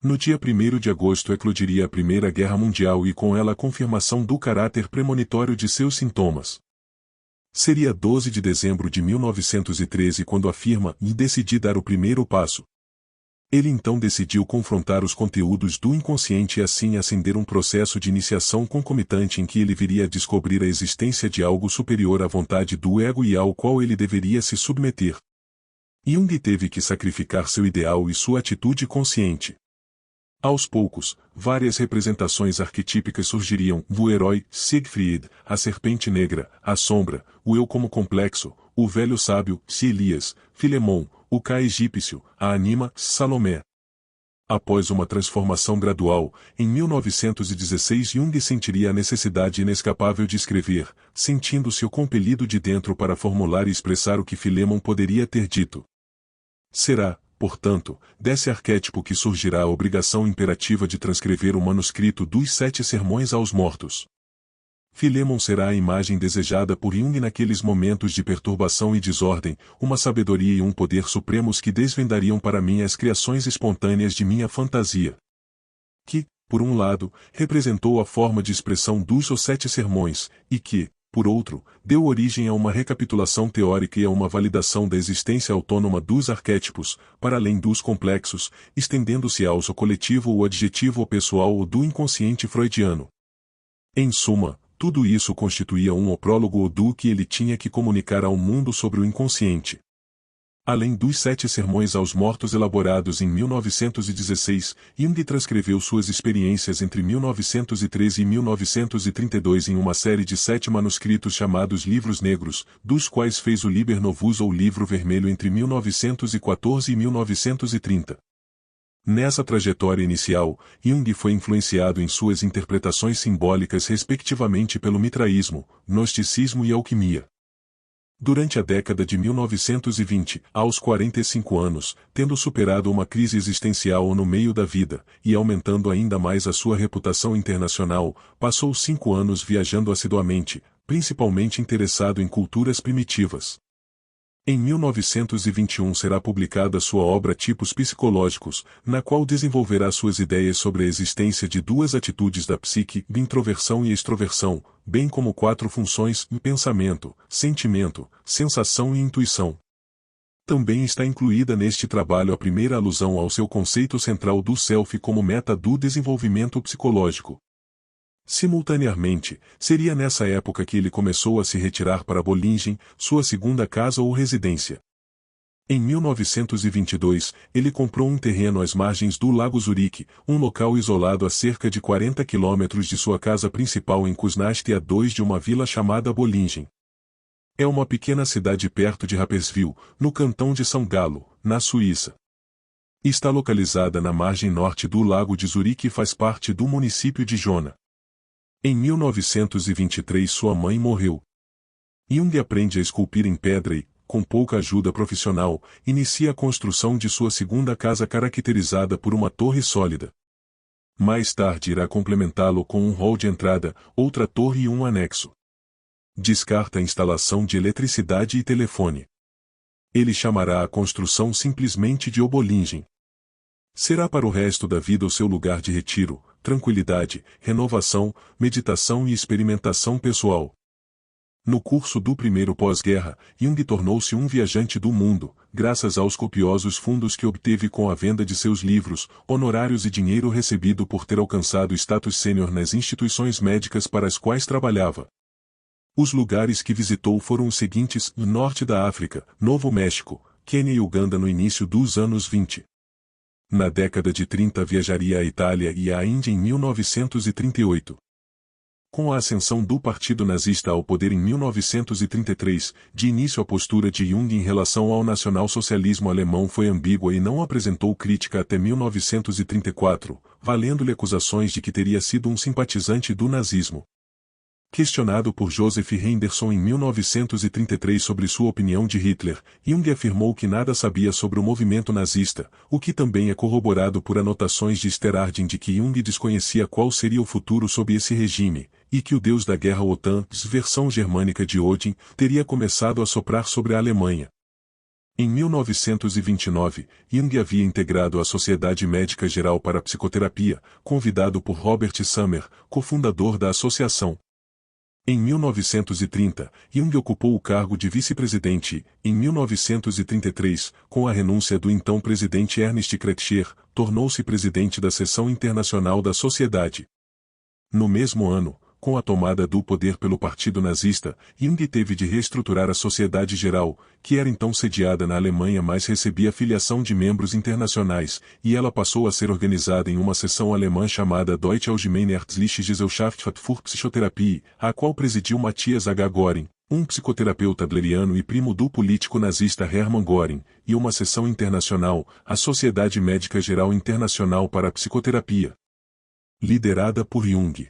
No dia 1º de agosto eclodiria a Primeira Guerra Mundial e com ela a confirmação do caráter premonitório de seus sintomas. Seria 12 de dezembro de 1913 quando afirma e decidi dar o primeiro passo. Ele então decidiu confrontar os conteúdos do inconsciente e assim acender um processo de iniciação concomitante em que ele viria a descobrir a existência de algo superior à vontade do ego e ao qual ele deveria se submeter. Jung teve que sacrificar seu ideal e sua atitude consciente. Aos poucos, várias representações arquetípicas surgiriam: o herói, Siegfried, a serpente negra, a sombra, o eu como complexo, o velho sábio, Elias, Filemon, o Ca egípcio, a anima, Salomé. Após uma transformação gradual, em 1916 Jung sentiria a necessidade inescapável de escrever, sentindo-se compelido de dentro para formular e expressar o que Filemon poderia ter dito. Será, portanto, desse arquétipo que surgirá a obrigação imperativa de transcrever o manuscrito dos 7 Sermões aos Mortos. Filemon será a imagem desejada por Jung naqueles momentos de perturbação e desordem, uma sabedoria e um poder supremos que desvendariam para mim as criações espontâneas de minha fantasia. Que, por um lado, representou a forma de expressão dos 7 Sermões, e que, por outro, deu origem a uma recapitulação teórica e a uma validação da existência autônoma dos arquétipos, para além dos complexos, estendendo-se ao coletivo ou adjetivo ou pessoal ou do inconsciente freudiano. Em suma, tudo isso constituía um prólogo do que ele tinha que comunicar ao mundo sobre o inconsciente. Além dos 7 sermões aos mortos elaborados em 1916, Jung transcreveu suas experiências entre 1913 e 1932 em uma série de 7 manuscritos chamados Livros Negros, dos quais fez o Liber Novus ou Livro Vermelho entre 1914 e 1930. Nessa trajetória inicial, Jung foi influenciado em suas interpretações simbólicas respectivamente pelo mitraísmo, gnosticismo e alquimia. Durante a década de 1920, aos 45 anos, tendo superado uma crise existencial no meio da vida, e aumentando ainda mais a sua reputação internacional, passou 5 anos viajando assiduamente, principalmente interessado em culturas primitivas. Em 1921 será publicada sua obra Tipos Psicológicos, na qual desenvolverá suas ideias sobre a existência de 2 atitudes da psique, introversão e extroversão, bem como 4 funções, pensamento, sentimento, sensação e intuição. Também está incluída neste trabalho a primeira alusão ao seu conceito central do self como meta do desenvolvimento psicológico. Simultaneamente, seria nessa época que ele começou a se retirar para Bollingen, sua segunda casa ou residência. Em 1922, ele comprou um terreno às margens do Lago Zurique, um local isolado a cerca de 40 quilômetros de sua casa principal em Kuznast e a 2 de uma vila chamada Bollingen. É uma pequena cidade perto de Rapperswil, no cantão de São Galo, na Suíça. Está localizada na margem norte do Lago de Zurique e faz parte do município de Jona. Em 1923 sua mãe morreu. Jung aprende a esculpir em pedra e, com pouca ajuda profissional, inicia a construção de sua segunda casa caracterizada por uma torre sólida. Mais tarde irá complementá-lo com um hall de entrada, outra torre e um anexo. Descarta a instalação de eletricidade e telefone. Ele chamará a construção simplesmente de Bollingen. Será para o resto da vida o seu lugar de retiro, tranquilidade, renovação, meditação e experimentação pessoal. No curso do primeiro pós-guerra, Jung tornou-se um viajante do mundo, graças aos copiosos fundos que obteve com a venda de seus livros, honorários e dinheiro recebido por ter alcançado status sênior nas instituições médicas para as quais trabalhava. Os lugares que visitou foram os seguintes: Norte da África, Novo México, Quênia e Uganda no início dos anos 20. Na década de 30 viajaria à Itália e à Índia em 1938. Com a ascensão do Partido Nazista ao poder em 1933, de início a postura de Jung em relação ao nacionalsocialismo alemão foi ambígua e não apresentou crítica até 1934, valendo-lhe acusações de que teria sido um simpatizante do nazismo. Questionado por Joseph Henderson em 1933 sobre sua opinião de Hitler, Jung afirmou que nada sabia sobre o movimento nazista, o que também é corroborado por anotações de Sterardin de que Jung desconhecia qual seria o futuro sob esse regime, e que o deus da guerra OTAN, versão germânica de Odin, teria começado a soprar sobre a Alemanha. Em 1929, Jung havia integrado a Sociedade Médica Geral para a Psicoterapia, convidado por Robert Summer, cofundador da associação. Em 1930, Jung ocupou o cargo de vice-presidente e, em 1933, com a renúncia do então presidente Ernst Kretschmer, tornou-se presidente da seção internacional da sociedade. No mesmo ano, com a tomada do poder pelo Partido Nazista, Jung teve de reestruturar a Sociedade Geral, que era então sediada na Alemanha mas recebia filiação de membros internacionais, e ela passou a ser organizada em uma seção alemã chamada Deutsche Allgemeine Ärztliche Gesellschaft für Psychotherapie, a qual presidiu Matthias H. Göring, um psicoterapeuta adleriano e primo do político nazista Hermann Göring, e uma seção internacional, a Sociedade Médica Geral Internacional para a Psicoterapia, liderada por Jung.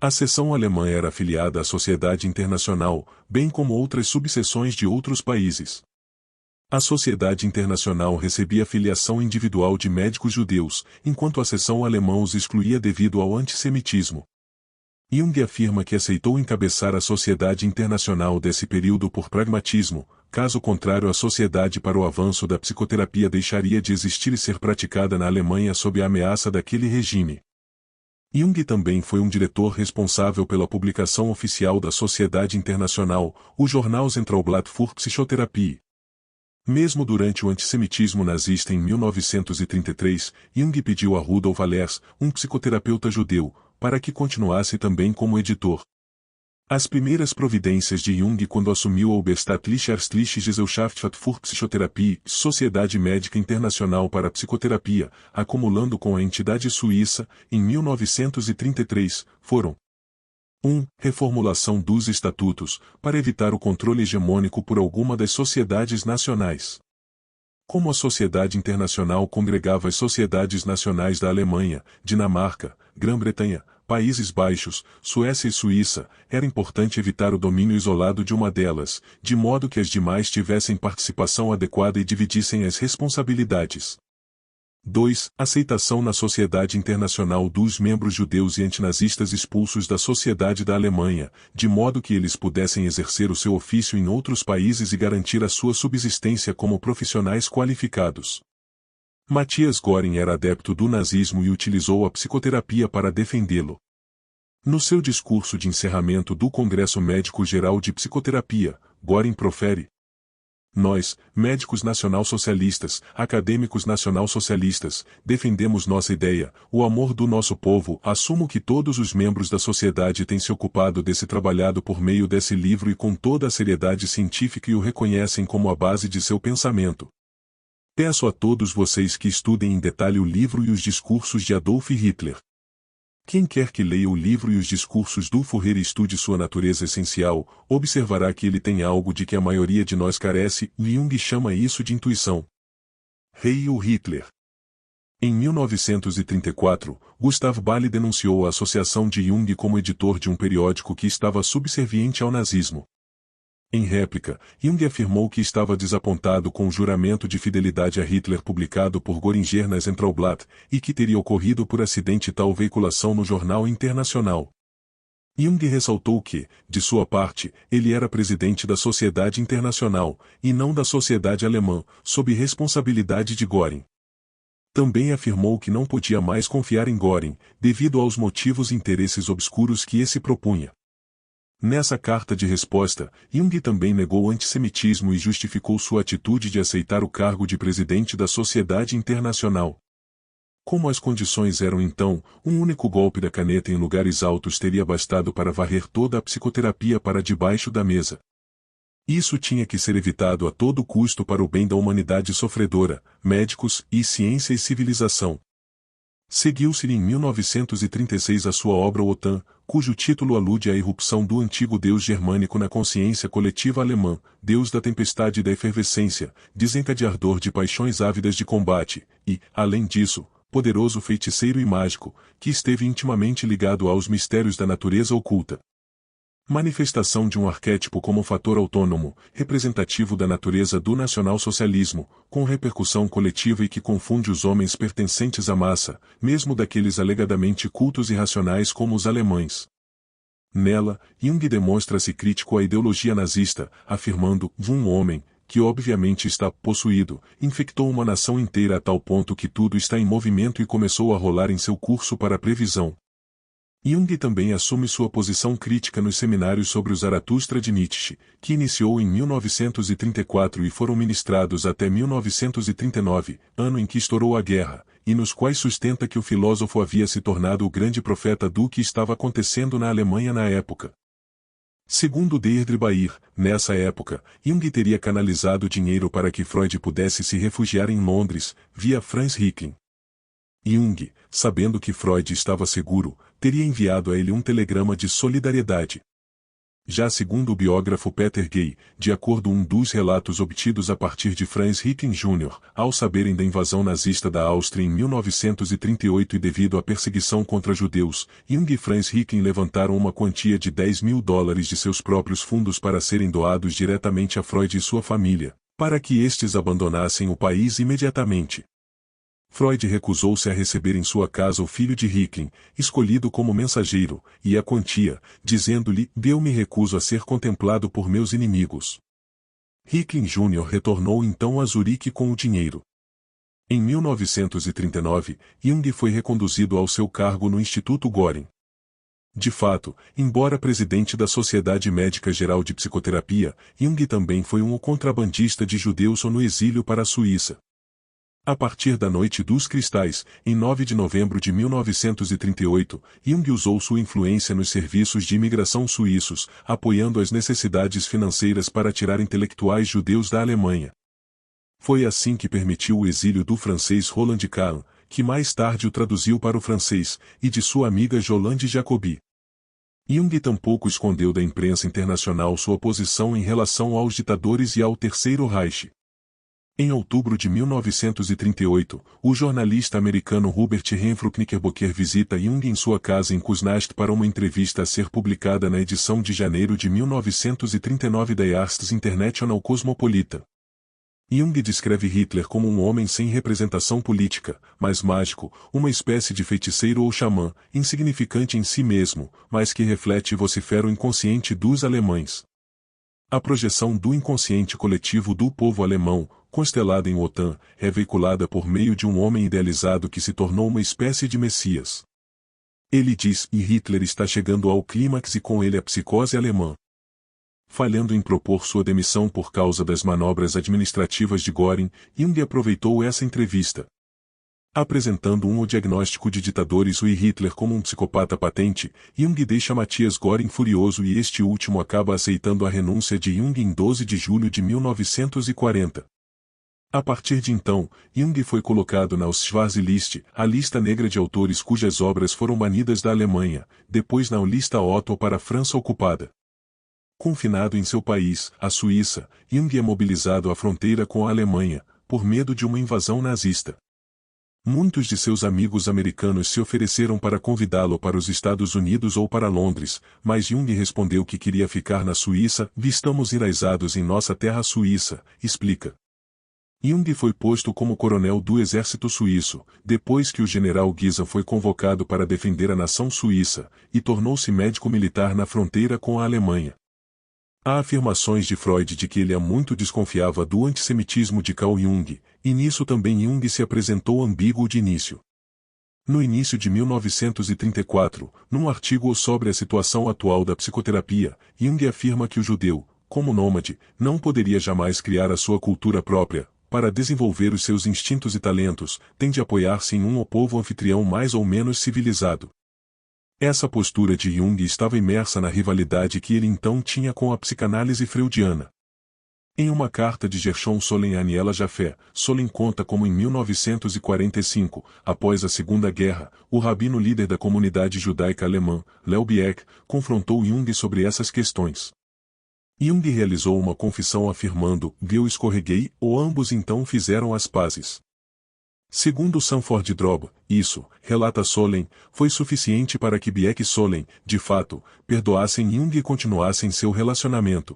A seção alemã era afiliada à Sociedade Internacional, bem como outras subseções de outros países. A Sociedade Internacional recebia filiação individual de médicos judeus, enquanto a seção alemã os excluía devido ao antissemitismo. Jung afirma que aceitou encabeçar a Sociedade Internacional desse período por pragmatismo, caso contrário a Sociedade para o Avanço da Psicoterapia deixaria de existir e ser praticada na Alemanha sob a ameaça daquele regime. Jung também foi um diretor responsável pela publicação oficial da Sociedade Internacional, o jornal Zentralblatt für Psychotherapie. Mesmo durante o antissemitismo nazista em 1933, Jung pediu a Rudolf Allers, um psicoterapeuta judeu, para que continuasse também como editor. As primeiras providências de Jung quando assumiu a Oberstaatliche Ärztliche Gesellschaft für Psychotherapie, Sociedade Médica Internacional para a Psicoterapia, acumulando com a entidade suíça, em 1933, foram 1. Reformulação dos estatutos, para evitar o controle hegemônico por alguma das sociedades nacionais. Como a Sociedade Internacional congregava as sociedades nacionais da Alemanha, Dinamarca, Grã-Bretanha, Países Baixos, Suécia e Suíça, era importante evitar o domínio isolado de uma delas, de modo que as demais tivessem participação adequada e dividissem as responsabilidades. 2. Aceitação na sociedade internacional dos membros judeus e antinazistas expulsos da sociedade da Alemanha, de modo que eles pudessem exercer o seu ofício em outros países e garantir a sua subsistência como profissionais qualificados. Matthias Göring era adepto do nazismo e utilizou a psicoterapia para defendê-lo. No seu discurso de encerramento do Congresso Médico Geral de Psicoterapia, Göring profere: Nós, médicos nacional-socialistas, acadêmicos nacional-socialistas, defendemos nossa ideia, o amor do nosso povo. Assumo que todos os membros da sociedade têm se ocupado desse trabalhado por meio desse livro e com toda a seriedade científica e o reconhecem como a base de seu pensamento. Peço a todos vocês que estudem em detalhe o livro e os discursos de Adolf Hitler. Quem quer que leia o livro e os discursos do Führer e estude sua natureza essencial, observará que ele tem algo de que a maioria de nós carece, e Jung chama isso de intuição. Heil Hitler. Em 1934, Gustav Balle denunciou a associação de Jung como editor de um periódico que estava subserviente ao nazismo. Em réplica, Jung afirmou que estava desapontado com o juramento de fidelidade a Hitler publicado por Göringer na Centralblatt, e que teria ocorrido por acidente tal veiculação no jornal internacional. Jung ressaltou que, de sua parte, ele era presidente da Sociedade Internacional, e não da Sociedade Alemã, sob responsabilidade de Göring. Também afirmou que não podia mais confiar em Göring, devido aos motivos e interesses obscuros que esse propunha. Nessa carta de resposta, Jung também negou o antissemitismo e justificou sua atitude de aceitar o cargo de presidente da Sociedade Internacional. Como as condições eram então, um único golpe da caneta em lugares altos teria bastado para varrer toda a psicoterapia para debaixo da mesa. Isso tinha que ser evitado a todo custo para o bem da humanidade sofredora, médicos e ciência e civilização. Seguiu-se em 1936 a sua obra Wotan, cujo título alude à irrupção do antigo deus germânico na consciência coletiva alemã, deus da tempestade e da efervescência, desencadeador de paixões ávidas de combate, e, além disso, poderoso feiticeiro e mágico, que esteve intimamente ligado aos mistérios da natureza oculta. Manifestação de um arquétipo como fator autônomo, representativo da natureza do nacionalsocialismo, com repercussão coletiva e que confunde os homens pertencentes à massa, mesmo daqueles alegadamente cultos e racionais como os alemães. Nela, Jung demonstra-se crítico à ideologia nazista, afirmando: um homem, que obviamente está possuído, infectou uma nação inteira a tal ponto que tudo está em movimento e começou a rolar em seu curso para a previsão. Jung também assume sua posição crítica nos seminários sobre o Zaratustra de Nietzsche, que iniciou em 1934 e foram ministrados até 1939, ano em que estourou a guerra, e nos quais sustenta que o filósofo havia se tornado o grande profeta do que estava acontecendo na Alemanha na época. Segundo Deirdre Bair, nessa época, Jung teria canalizado dinheiro para que Freud pudesse se refugiar em Londres, via Franz Hickling. Jung, sabendo que Freud estava seguro, teria enviado a ele um telegrama de solidariedade. Já segundo o biógrafo Peter Gay, de acordo com um dos relatos obtidos a partir de Franz Hickling Jr., ao saberem da invasão nazista da Áustria em 1938 e devido à perseguição contra judeus, Jung e Franz Hickling levantaram uma quantia de $10.000 de seus próprios fundos para serem doados diretamente a Freud e sua família, para que estes abandonassem o país imediatamente. Freud recusou-se a receber em sua casa o filho de Hickling, escolhido como mensageiro, e a quantia, dizendo-lhe: eu me recuso a ser contemplado por meus inimigos. Hickling Jr. retornou então a Zurique com o dinheiro. Em 1939, Jung foi reconduzido ao seu cargo no Instituto Göring. De fato, embora presidente da Sociedade Médica Geral de Psicoterapia, Jung também foi um contrabandista de judeus ou no exílio para a Suíça. A partir da Noite dos Cristais, em 9 de novembro de 1938, Jung usou sua influência nos serviços de imigração suíços, apoiando as necessidades financeiras para tirar intelectuais judeus da Alemanha. Foi assim que permitiu o exílio do francês Roland Kahn, que mais tarde o traduziu para o francês, e de sua amiga Jolande Jacobi. Jung tampouco escondeu da imprensa internacional sua posição em relação aos ditadores e ao Terceiro Reich. Em outubro de 1938, o jornalista americano Hubert Renfrew Knickerbocker visita Jung em sua casa em Kuznast para uma entrevista a ser publicada na edição de janeiro de 1939 da Arts International Cosmopolitan. Jung descreve Hitler como um homem sem representação política, mas mágico, uma espécie de feiticeiro ou xamã, insignificante em si mesmo, mas que reflete e vocifera o inconsciente dos alemães. A projeção do inconsciente coletivo do povo alemão, constelada em Wotan, é veiculada por meio de um homem idealizado que se tornou uma espécie de Messias. Ele diz, e Hitler está chegando ao clímax e com ele a psicose alemã. Falhando em propor sua demissão por causa das manobras administrativas de Göring, Jung aproveitou essa entrevista. Apresentando o diagnóstico de ditadores e Hitler como um psicopata patente, Jung deixa Matthias Göring furioso e este último acaba aceitando a renúncia de Jung em 12 de julho de 1940. A partir de então, Jung foi colocado na Schwarzliste, a lista negra de autores cujas obras foram banidas da Alemanha, depois na lista Otto para a França ocupada. Confinado em seu país, a Suíça, Jung é mobilizado à fronteira com a Alemanha, por medo de uma invasão nazista. Muitos de seus amigos americanos se ofereceram para convidá-lo para os Estados Unidos ou para Londres, mas Jung respondeu que queria ficar na Suíça. Estamos enraizados em nossa terra suíça, explica. Jung foi posto como coronel do exército suíço, depois que o general Giza foi convocado para defender a nação suíça, e tornou-se médico militar na fronteira com a Alemanha. Há afirmações de Freud de que ele muito desconfiava do antissemitismo de Carl Jung, e nisso também Jung se apresentou ambíguo de início. No início de 1934, num artigo sobre a situação atual da psicoterapia, Jung afirma que o judeu, como nômade, não poderia jamais criar a sua cultura própria. Para desenvolver os seus instintos e talentos, tem de apoiar-se em um povo anfitrião mais ou menos civilizado. Essa postura de Jung estava imersa na rivalidade que ele então tinha com a psicanálise freudiana. Em uma carta de Gershon Solem a Aniela Jafé, Solem conta como em 1945, após a Segunda Guerra, o rabino líder da comunidade judaica alemã, Leo Bieck, confrontou Jung sobre essas questões. Jung realizou uma confissão afirmando, eu escorreguei, ou ambos então fizeram as pazes. Segundo Sanford Drob, isso, relata Solem, foi suficiente para que Bieck e Solem, de fato, perdoassem Jung e continuassem seu relacionamento.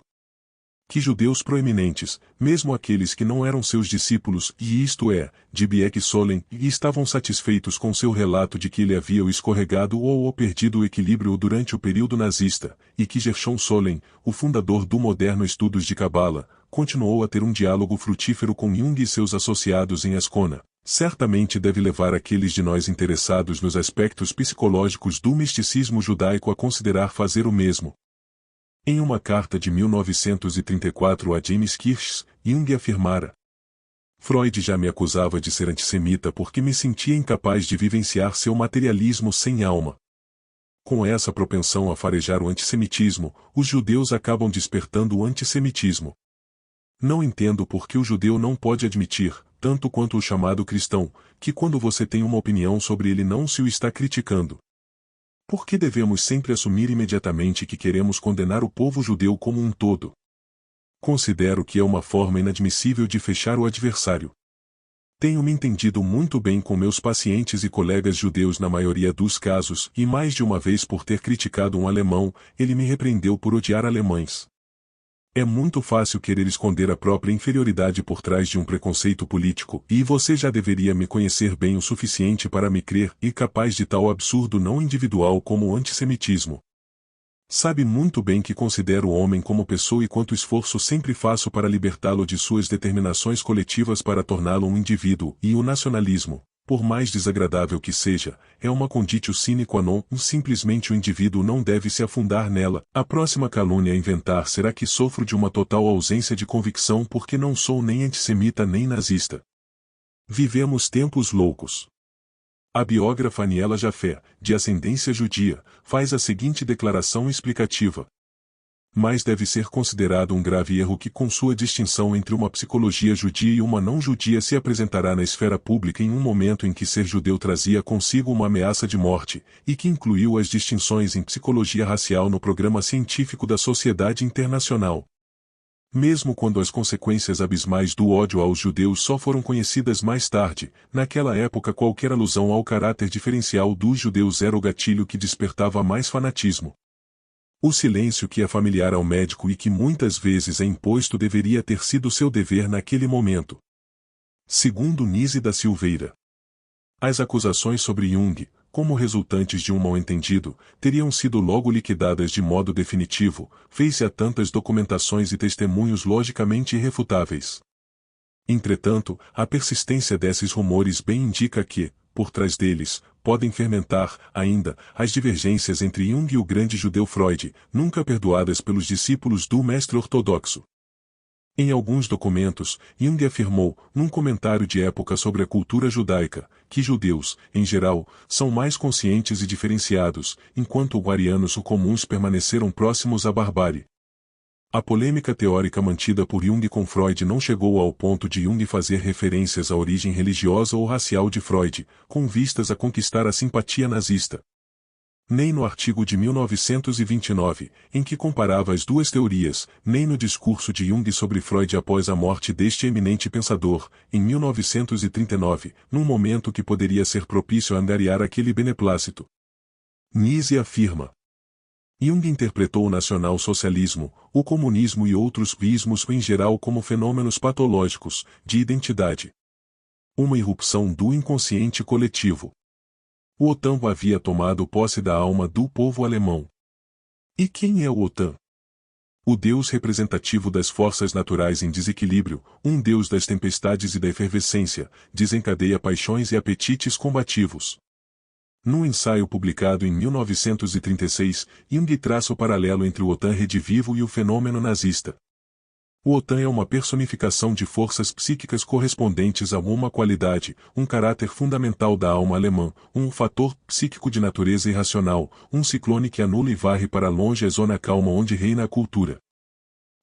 Que judeus proeminentes, mesmo aqueles que não eram seus discípulos, e isto é, de Bieck e Solem, estavam satisfeitos com seu relato de que ele havia o escorregado ou perdido o equilíbrio durante o período nazista, e que Gershon Solem, o fundador do moderno estudos de Cabala, continuou a ter um diálogo frutífero com Jung e seus associados em Ascona, certamente deve levar aqueles de nós interessados nos aspectos psicológicos do misticismo judaico a considerar fazer o mesmo. Em uma carta de 1934 a James Kirsch, Jung afirmara: Freud já me acusava de ser antissemita porque me sentia incapaz de vivenciar seu materialismo sem alma. Com essa propensão a farejar o antissemitismo, os judeus acabam despertando o antissemitismo. Não entendo por que o judeu não pode admitir, tanto quanto o chamado cristão, que quando você tem uma opinião sobre ele não se o está criticando. Por que devemos sempre assumir imediatamente que queremos condenar o povo judeu como um todo? Considero que é uma forma inadmissível de fechar o adversário. Tenho me entendido muito bem com meus pacientes e colegas judeus na maioria dos casos, e mais de uma vez por ter criticado um alemão, ele me repreendeu por odiar alemães. É muito fácil querer esconder a própria inferioridade por trás de um preconceito político, e você já deveria me conhecer bem o suficiente para me crer e capaz de tal absurdo não individual como o antissemitismo. Sabe muito bem que considero o homem como pessoa e quanto esforço sempre faço para libertá-lo de suas determinações coletivas para torná-lo um indivíduo, e o nacionalismo, por mais desagradável que seja, é uma conditio sine qua non, simplesmente o indivíduo não deve se afundar nela. A próxima calúnia a inventar será que sofro de uma total ausência de convicção porque não sou nem antissemita nem nazista. Vivemos tempos loucos. A biógrafa Aniela Jafé, de ascendência judia, faz a seguinte declaração explicativa. Mas deve ser considerado um grave erro que com sua distinção entre uma psicologia judia e uma não judia se apresentará na esfera pública em um momento em que ser judeu trazia consigo uma ameaça de morte, e que incluiu as distinções em psicologia racial no programa científico da Sociedade Internacional. Mesmo quando as consequências abismais do ódio aos judeus só foram conhecidas mais tarde, naquela época qualquer alusão ao caráter diferencial dos judeus era o gatilho que despertava mais fanatismo. O silêncio que é familiar ao médico e que muitas vezes é imposto deveria ter sido seu dever naquele momento. Segundo Nise da Silveira. As acusações sobre Jung, como resultantes de um mal-entendido, teriam sido logo liquidadas de modo definitivo, fez-se a tantas documentações e testemunhos logicamente irrefutáveis. Entretanto, a persistência desses rumores bem indica que, por trás deles, podem fermentar, ainda, as divergências entre Jung e o grande judeu Freud, nunca perdoadas pelos discípulos do mestre ortodoxo. Em alguns documentos, Jung afirmou, num comentário de época sobre a cultura judaica, que judeus, em geral, são mais conscientes e diferenciados, enquanto arianos ou comuns permaneceram próximos à barbárie. A polêmica teórica mantida por Jung com Freud não chegou ao ponto de Jung fazer referências à origem religiosa ou racial de Freud, com vistas a conquistar a simpatia nazista. Nem no artigo de 1929, em que comparava as duas teorias, nem no discurso de Jung sobre Freud após a morte deste eminente pensador, em 1939, num momento que poderia ser propício a angariar aquele beneplácito. Nise afirma. Jung interpretou o nacional-socialismo, o comunismo e outros ismos em geral como fenômenos patológicos, de identidade. Uma irrupção do inconsciente coletivo. O OTAN havia tomado posse da alma do povo alemão. E quem é o OTAN? O deus representativo das forças naturais em desequilíbrio, um deus das tempestades e da efervescência, desencadeia paixões e apetites combativos. Num ensaio publicado em 1936, Jung traça o paralelo entre o OTAN redivivo e o fenômeno nazista. O OTAN é uma personificação de forças psíquicas correspondentes a uma qualidade, um caráter fundamental da alma alemã, um fator psíquico de natureza irracional, um ciclone que anula e varre para longe a zona calma onde reina a cultura.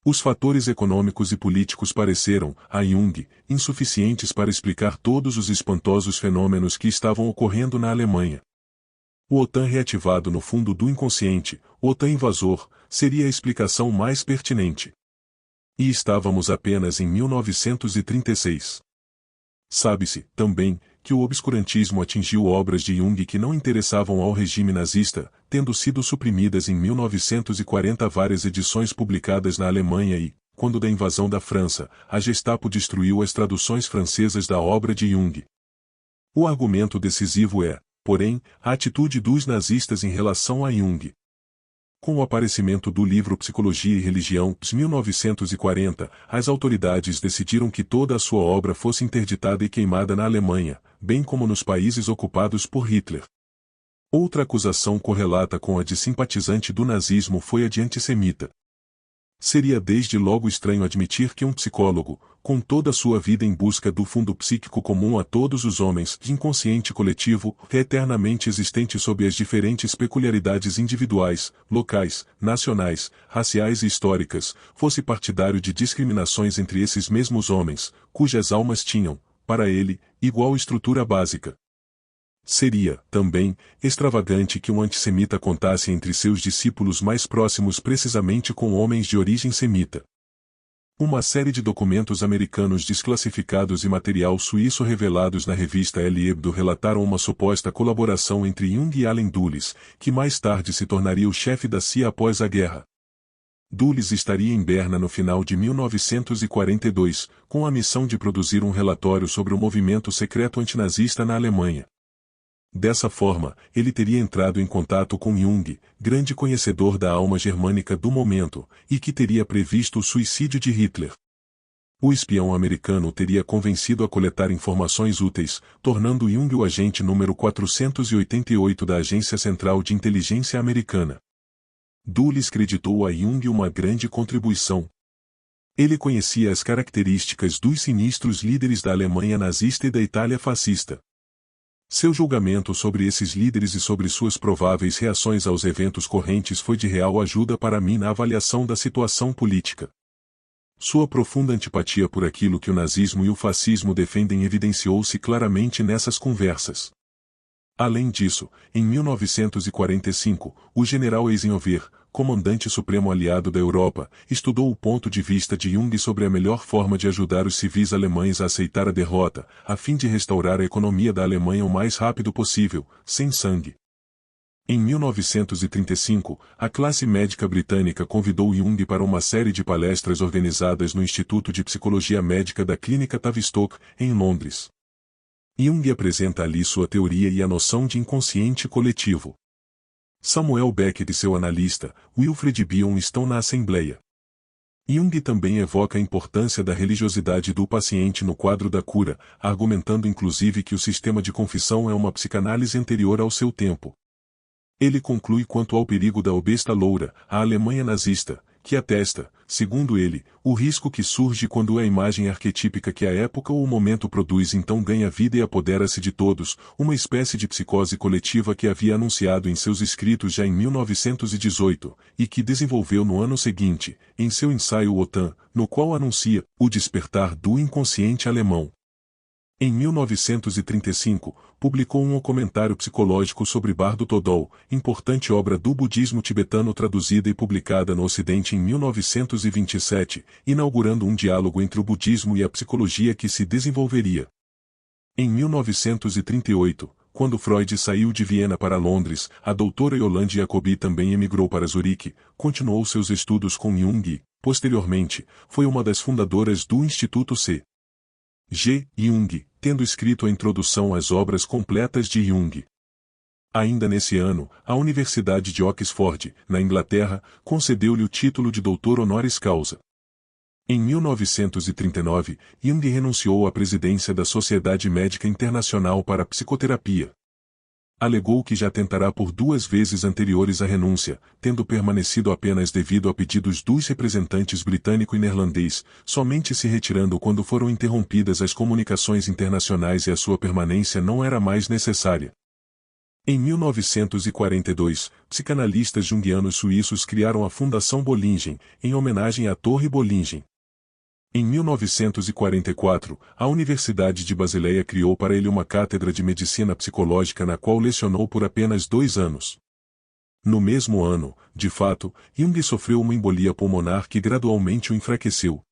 Os fatores econômicos e políticos pareceram, a Jung, insuficientes para explicar todos os espantosos fenômenos que estavam ocorrendo na Alemanha. O OTAN reativado no fundo do inconsciente, o OTAN invasor, seria a explicação mais pertinente. E estávamos apenas em 1936. Sabe-se, também, que o obscurantismo atingiu obras de Jung que não interessavam ao regime nazista, tendo sido suprimidas em 1940 várias edições publicadas na Alemanha e, quando da invasão da França, a Gestapo destruiu as traduções francesas da obra de Jung. O argumento decisivo é, porém, a atitude dos nazistas em relação a Jung. Com o aparecimento do livro Psicologia e Religião, 1940, as autoridades decidiram que toda a sua obra fosse interditada e queimada na Alemanha, bem como nos países ocupados por Hitler. Outra acusação correlata com a de simpatizante do nazismo foi a de antissemita. Seria desde logo estranho admitir que um psicólogo, com toda a sua vida em busca do fundo psíquico comum a todos os homens, inconsciente coletivo, eternamente existente sob as diferentes peculiaridades individuais, locais, nacionais, raciais e históricas, fosse partidário de discriminações entre esses mesmos homens, cujas almas tinham, para ele, igual estrutura básica. Seria, também, extravagante que um antissemita contasse entre seus discípulos mais próximos precisamente com homens de origem semita. Uma série de documentos americanos desclassificados e material suíço revelados na revista El Hebdo relataram uma suposta colaboração entre Jung e Allen Dulles, que mais tarde se tornaria o chefe da CIA após a guerra. Dulles estaria em Berna no final de 1942, com a missão de produzir um relatório sobre o movimento secreto antinazista na Alemanha. Dessa forma, ele teria entrado em contato com Jung, grande conhecedor da alma germânica do momento, e que teria previsto o suicídio de Hitler. O espião americano o teria convencido a coletar informações úteis, tornando Jung o agente número 488 da Agência Central de Inteligência Americana. Dulles creditou a Jung uma grande contribuição. Ele conhecia as características dos sinistros líderes da Alemanha nazista e da Itália fascista. Seu julgamento sobre esses líderes e sobre suas prováveis reações aos eventos correntes foi de real ajuda para mim na avaliação da situação política. Sua profunda antipatia por aquilo que o nazismo e o fascismo defendem evidenciou-se claramente nessas conversas. Além disso, em 1945, o general Eisenhower, comandante supremo aliado da Europa, estudou o ponto de vista de Jung sobre a melhor forma de ajudar os civis alemães a aceitar a derrota, a fim de restaurar a economia da Alemanha o mais rápido possível, sem sangue. Em 1935, a classe médica britânica convidou Jung para uma série de palestras organizadas no Instituto de Psicologia Médica da Clínica Tavistock, em Londres. Jung apresenta ali sua teoria e a noção de inconsciente coletivo. Samuel Beckett e seu analista, Wilfred Bion, estão na Assembleia. Jung também evoca a importância da religiosidade do paciente no quadro da cura, argumentando inclusive que o sistema de confissão é uma psicanálise anterior ao seu tempo. Ele conclui quanto ao perigo da besta loura, a Alemanha nazista, que atesta, segundo ele, o risco que surge quando a imagem arquetípica que a época ou o momento produz então ganha vida e apodera-se de todos, uma espécie de psicose coletiva que havia anunciado em seus escritos já em 1918, e que desenvolveu no ano seguinte, em seu ensaio OTAN, no qual anuncia o despertar do inconsciente alemão. Em 1935, publicou um comentário psicológico sobre Bardo Todol, importante obra do budismo tibetano traduzida e publicada no Ocidente em 1927, inaugurando um diálogo entre o budismo e a psicologia que se desenvolveria. Em 1938, quando Freud saiu de Viena para Londres, a doutora Yolande Jacobi também emigrou para Zurique, continuou seus estudos com Jung e, posteriormente, foi uma das fundadoras do Instituto C. G. Jung, tendo escrito a introdução às obras completas de Jung. Ainda nesse ano, a Universidade de Oxford, na Inglaterra, concedeu-lhe o título de doutor honoris causa. Em 1939, Jung renunciou à presidência da Sociedade Médica Internacional para a Psicoterapia. Alegou que já tentará por 2 vezes anteriores à renúncia, tendo permanecido apenas devido a pedidos dos representantes britânico e neerlandês, somente se retirando quando foram interrompidas as comunicações internacionais e a sua permanência não era mais necessária. Em 1942, psicanalistas junguianos suíços criaram a Fundação Bollingen, em homenagem à Torre Bollingen. Em 1944, a Universidade de Basileia criou para ele uma cátedra de medicina psicológica na qual lecionou por apenas 2 anos. No mesmo ano, de fato, Jung sofreu uma embolia pulmonar que gradualmente o enfraqueceu.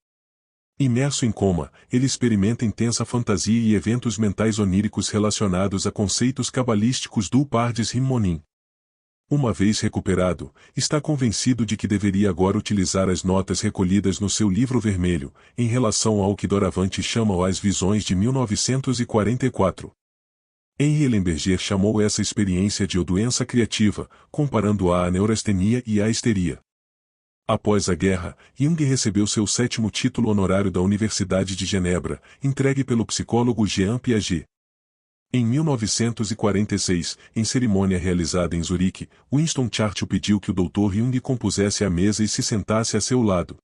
Imerso em coma, ele experimenta intensa fantasia e eventos mentais oníricos relacionados a conceitos cabalísticos do Pardes Rimmonim. Uma vez recuperado, está convencido de que deveria agora utilizar as notas recolhidas no seu livro vermelho, em relação ao que doravante chama as visões de 1944. Henri Ellenberger chamou essa experiência de doença criativa, comparando-a à neurastenia e à histeria. Após a guerra, Jung recebeu seu 7º título honorário da Universidade de Genebra, entregue pelo psicólogo Jean Piaget. Em 1946, em cerimônia realizada em Zurique, Winston Churchill pediu que o Dr. Jung compusesse a mesa e se sentasse a seu lado.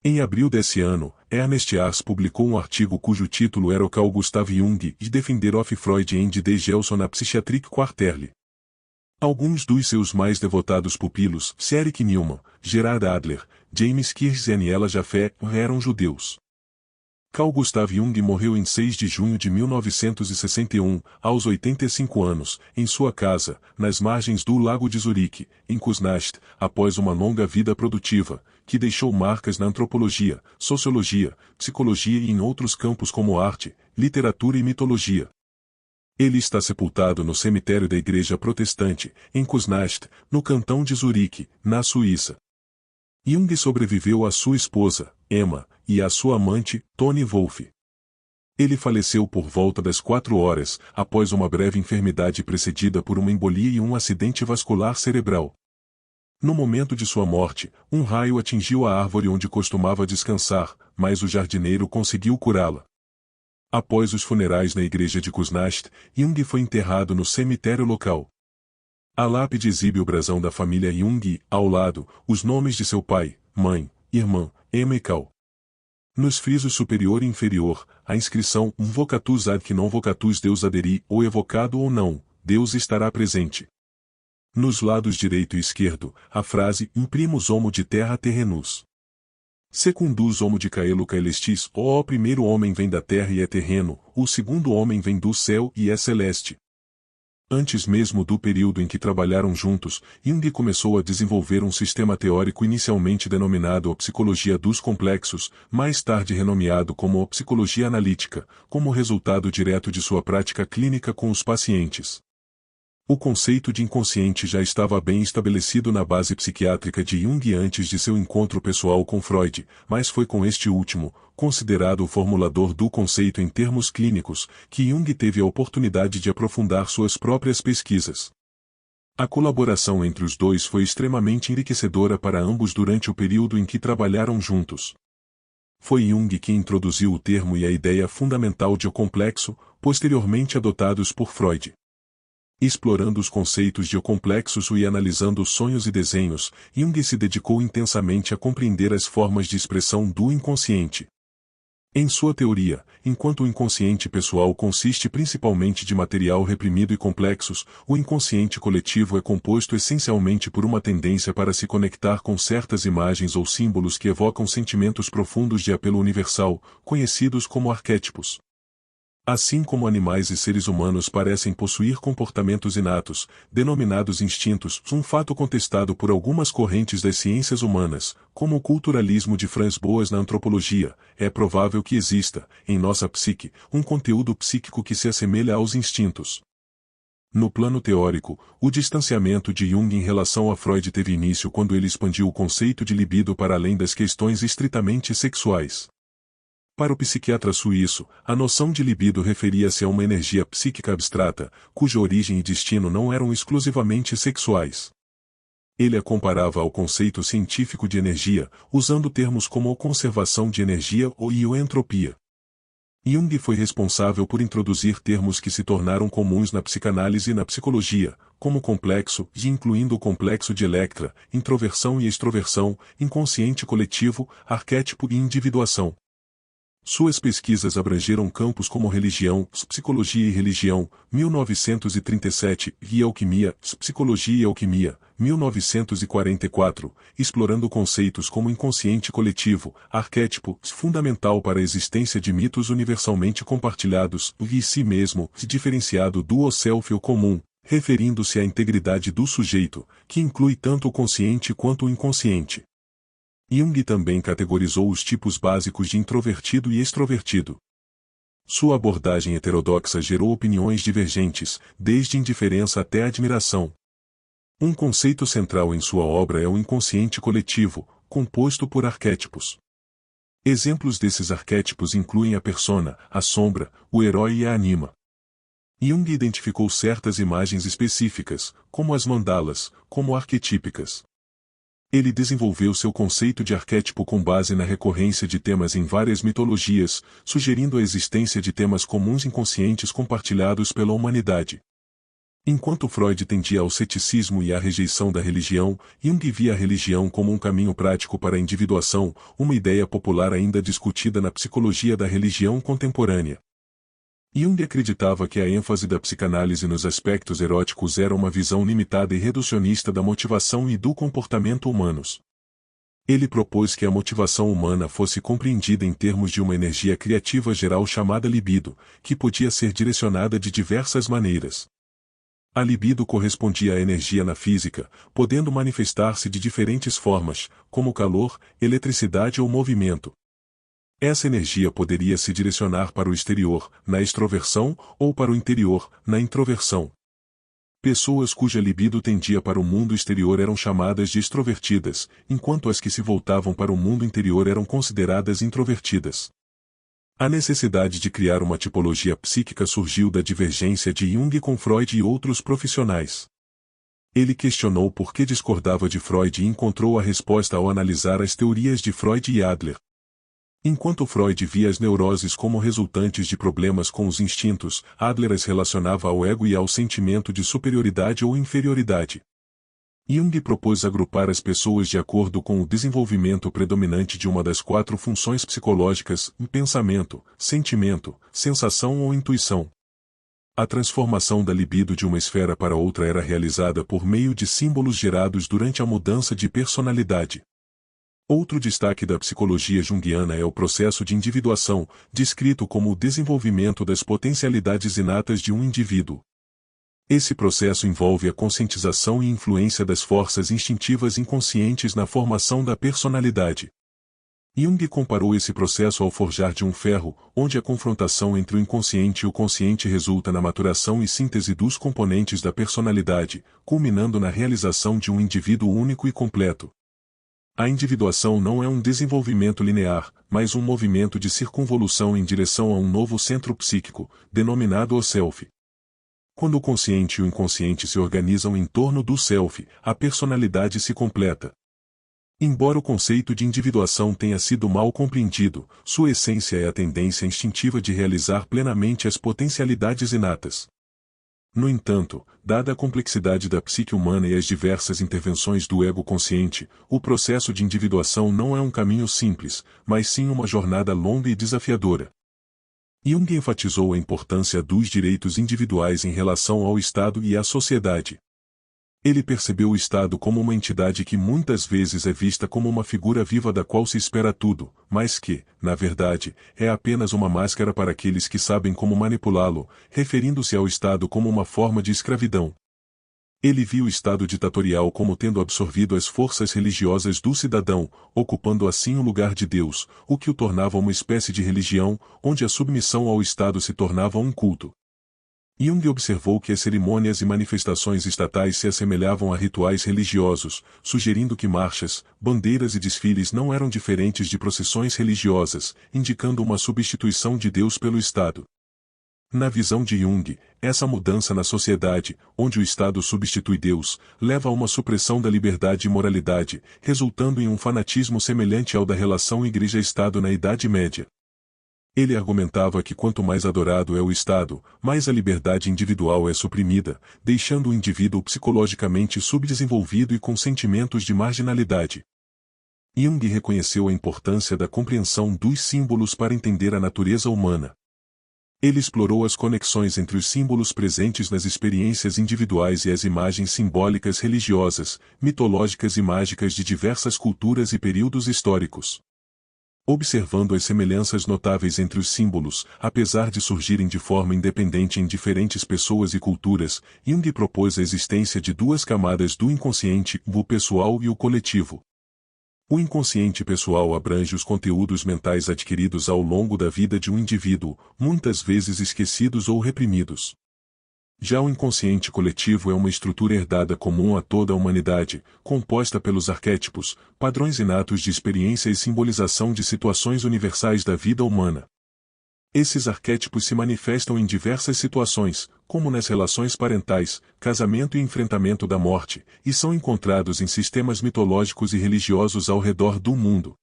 Em abril desse ano, Ernest Ars publicou um artigo cujo título era o Carl Gustav Jung e Defender of Freud and de Gelson na Psychiatric Quarterly. Alguns dos seus mais devotados pupilos, Erich Neumann, Gerard Adler, James Kirsch e Aniela Jaffe, eram judeus. Carl Gustav Jung morreu em 6 de junho de 1961, aos 85 anos, em sua casa, nas margens do Lago de Zurique, em Kuznast, após uma longa vida produtiva, que deixou marcas na antropologia, sociologia, psicologia e em outros campos como arte, literatura e mitologia. Ele está sepultado no cemitério da Igreja Protestante, em Kuznast, no cantão de Zurique, na Suíça. Jung sobreviveu à sua esposa, Emma, e à sua amante, Toni Wolff. Ele faleceu por volta das 4 horas, após uma breve enfermidade precedida por uma embolia e um acidente vascular cerebral. No momento de sua morte, um raio atingiu a árvore onde costumava descansar, mas o jardineiro conseguiu curá-la. Após os funerais na igreja de Kuznast, Jung foi enterrado no cemitério local. A lápide exibe o brasão da família Jung e, ao lado, os nomes de seu pai, mãe, irmã, Emma e Carl. Nos frisos superior e inferior, a inscrição vocatus ad que non vocatus Deus aderi, ou evocado ou não, Deus estará presente. Nos lados direito e esquerdo, a frase imprimus homo de terra terrenus. Secundus homo de caelo caelestis, o primeiro homem vem da terra e é terreno, o segundo homem vem do céu e é celeste. Antes mesmo do período em que trabalharam juntos, Jung começou a desenvolver um sistema teórico inicialmente denominado a psicologia dos complexos, mais tarde renomeado como a psicologia analítica, como resultado direto de sua prática clínica com os pacientes. O conceito de inconsciente já estava bem estabelecido na base psiquiátrica de Jung antes de seu encontro pessoal com Freud, mas foi com este último, considerado o formulador do conceito em termos clínicos, que Jung teve a oportunidade de aprofundar suas próprias pesquisas. A colaboração entre os dois foi extremamente enriquecedora para ambos durante o período em que trabalharam juntos. Foi Jung quem introduziu o termo e a ideia fundamental de o complexo, posteriormente adotados por Freud. Explorando os conceitos de o complexos e analisando os sonhos e desenhos, Jung se dedicou intensamente a compreender as formas de expressão do inconsciente. Em sua teoria, enquanto o inconsciente pessoal consiste principalmente de material reprimido e complexos, o inconsciente coletivo é composto essencialmente por uma tendência para se conectar com certas imagens ou símbolos que evocam sentimentos profundos de apelo universal, conhecidos como arquétipos. Assim como animais e seres humanos parecem possuir comportamentos inatos, denominados instintos, um fato contestado por algumas correntes das ciências humanas, como o culturalismo de Franz Boas na antropologia, é provável que exista, em nossa psique, um conteúdo psíquico que se assemelha aos instintos. No plano teórico, o distanciamento de Jung em relação a Freud teve início quando ele expandiu o conceito de libido para além das questões estritamente sexuais. Para o psiquiatra suíço, a noção de libido referia-se a uma energia psíquica abstrata, cuja origem e destino não eram exclusivamente sexuais. Ele a comparava ao conceito científico de energia, usando termos como a conservação de energia ou entropia. Jung foi responsável por introduzir termos que se tornaram comuns na psicanálise e na psicologia, como complexo, e incluindo o complexo de Electra, introversão e extroversão, inconsciente coletivo, arquétipo e individuação. Suas pesquisas abrangeram campos como religião, psicologia e religião, 1937, e alquimia, psicologia e alquimia, 1944, explorando conceitos como inconsciente coletivo, arquétipo, fundamental para a existência de mitos universalmente compartilhados, e si mesmo, diferenciado do self ou comum, referindo-se à integridade do sujeito, que inclui tanto o consciente quanto o inconsciente. Jung também categorizou os tipos básicos de introvertido e extrovertido. Sua abordagem heterodoxa gerou opiniões divergentes, desde indiferença até admiração. Um conceito central em sua obra é o inconsciente coletivo, composto por arquétipos. Exemplos desses arquétipos incluem a persona, a sombra, o herói e a anima. Jung identificou certas imagens específicas, como as mandalas, como arquetípicas. Ele desenvolveu seu conceito de arquétipo com base na recorrência de temas em várias mitologias, sugerindo a existência de temas comuns inconscientes compartilhados pela humanidade. Enquanto Freud tendia ao ceticismo e à rejeição da religião, Jung via a religião como um caminho prático para a individuação, uma ideia popular ainda discutida na psicologia da religião contemporânea. Jung acreditava que a ênfase da psicanálise nos aspectos eróticos era uma visão limitada e reducionista da motivação e do comportamento humanos. Ele propôs que a motivação humana fosse compreendida em termos de uma energia criativa geral chamada libido, que podia ser direcionada de diversas maneiras. A libido correspondia à energia na física, podendo manifestar-se de diferentes formas, como calor, eletricidade ou movimento. Essa energia poderia se direcionar para o exterior, na extroversão, ou para o interior, na introversão. Pessoas cuja libido tendia para o mundo exterior eram chamadas de extrovertidas, enquanto as que se voltavam para o mundo interior eram consideradas introvertidas. A necessidade de criar uma tipologia psíquica surgiu da divergência de Jung com Freud e outros profissionais. Ele questionou por que discordava de Freud e encontrou a resposta ao analisar as teorias de Freud e Adler. Enquanto Freud via as neuroses como resultantes de problemas com os instintos, Adler as relacionava ao ego e ao sentimento de superioridade ou inferioridade. Jung propôs agrupar as pessoas de acordo com o desenvolvimento predominante de uma das 4 funções psicológicas: pensamento, sentimento, sensação ou intuição. A transformação da libido de uma esfera para outra era realizada por meio de símbolos gerados durante a mudança de personalidade. Outro destaque da psicologia junguiana é o processo de individuação, descrito como o desenvolvimento das potencialidades inatas de um indivíduo. Esse processo envolve a conscientização e influência das forças instintivas inconscientes na formação da personalidade. Jung comparou esse processo ao forjar de um ferro, onde a confrontação entre o inconsciente e o consciente resulta na maturação e síntese dos componentes da personalidade, culminando na realização de um indivíduo único e completo. A individuação não é um desenvolvimento linear, mas um movimento de circunvolução em direção a um novo centro psíquico, denominado o self. Quando o consciente e o inconsciente se organizam em torno do self, a personalidade se completa. Embora o conceito de individuação tenha sido mal compreendido, sua essência é a tendência instintiva de realizar plenamente as potencialidades inatas. No entanto, dada a complexidade da psique humana e as diversas intervenções do ego consciente, o processo de individuação não é um caminho simples, mas sim uma jornada longa e desafiadora. Jung enfatizou a importância dos direitos individuais em relação ao Estado e à sociedade. Ele percebeu o Estado como uma entidade que muitas vezes é vista como uma figura viva da qual se espera tudo, mas que, na verdade, é apenas uma máscara para aqueles que sabem como manipulá-lo, referindo-se ao Estado como uma forma de escravidão. Ele viu o Estado ditatorial como tendo absorvido as forças religiosas do cidadão, ocupando assim o lugar de Deus, o que o tornava uma espécie de religião, onde a submissão ao Estado se tornava um culto. Jung observou que as cerimônias e manifestações estatais se assemelhavam a rituais religiosos, sugerindo que marchas, bandeiras e desfiles não eram diferentes de procissões religiosas, indicando uma substituição de Deus pelo Estado. Na visão de Jung, essa mudança na sociedade, onde o Estado substitui Deus, leva a uma supressão da liberdade e moralidade, resultando em um fanatismo semelhante ao da relação Igreja-Estado na Idade Média. Ele argumentava que quanto mais adorado é o Estado, mais a liberdade individual é suprimida, deixando o indivíduo psicologicamente subdesenvolvido e com sentimentos de marginalidade. Jung reconheceu a importância da compreensão dos símbolos para entender a natureza humana. Ele explorou as conexões entre os símbolos presentes nas experiências individuais e as imagens simbólicas religiosas, mitológicas e mágicas de diversas culturas e períodos históricos. Observando as semelhanças notáveis entre os símbolos, apesar de surgirem de forma independente em diferentes pessoas e culturas, Jung propôs a existência de 2 camadas do inconsciente, o pessoal e o coletivo. O inconsciente pessoal abrange os conteúdos mentais adquiridos ao longo da vida de um indivíduo, muitas vezes esquecidos ou reprimidos. Já o inconsciente coletivo é uma estrutura herdada comum a toda a humanidade, composta pelos arquétipos, padrões inatos de experiência e simbolização de situações universais da vida humana. Esses arquétipos se manifestam em diversas situações, como nas relações parentais, casamento e enfrentamento da morte, e são encontrados em sistemas mitológicos e religiosos ao redor do mundo.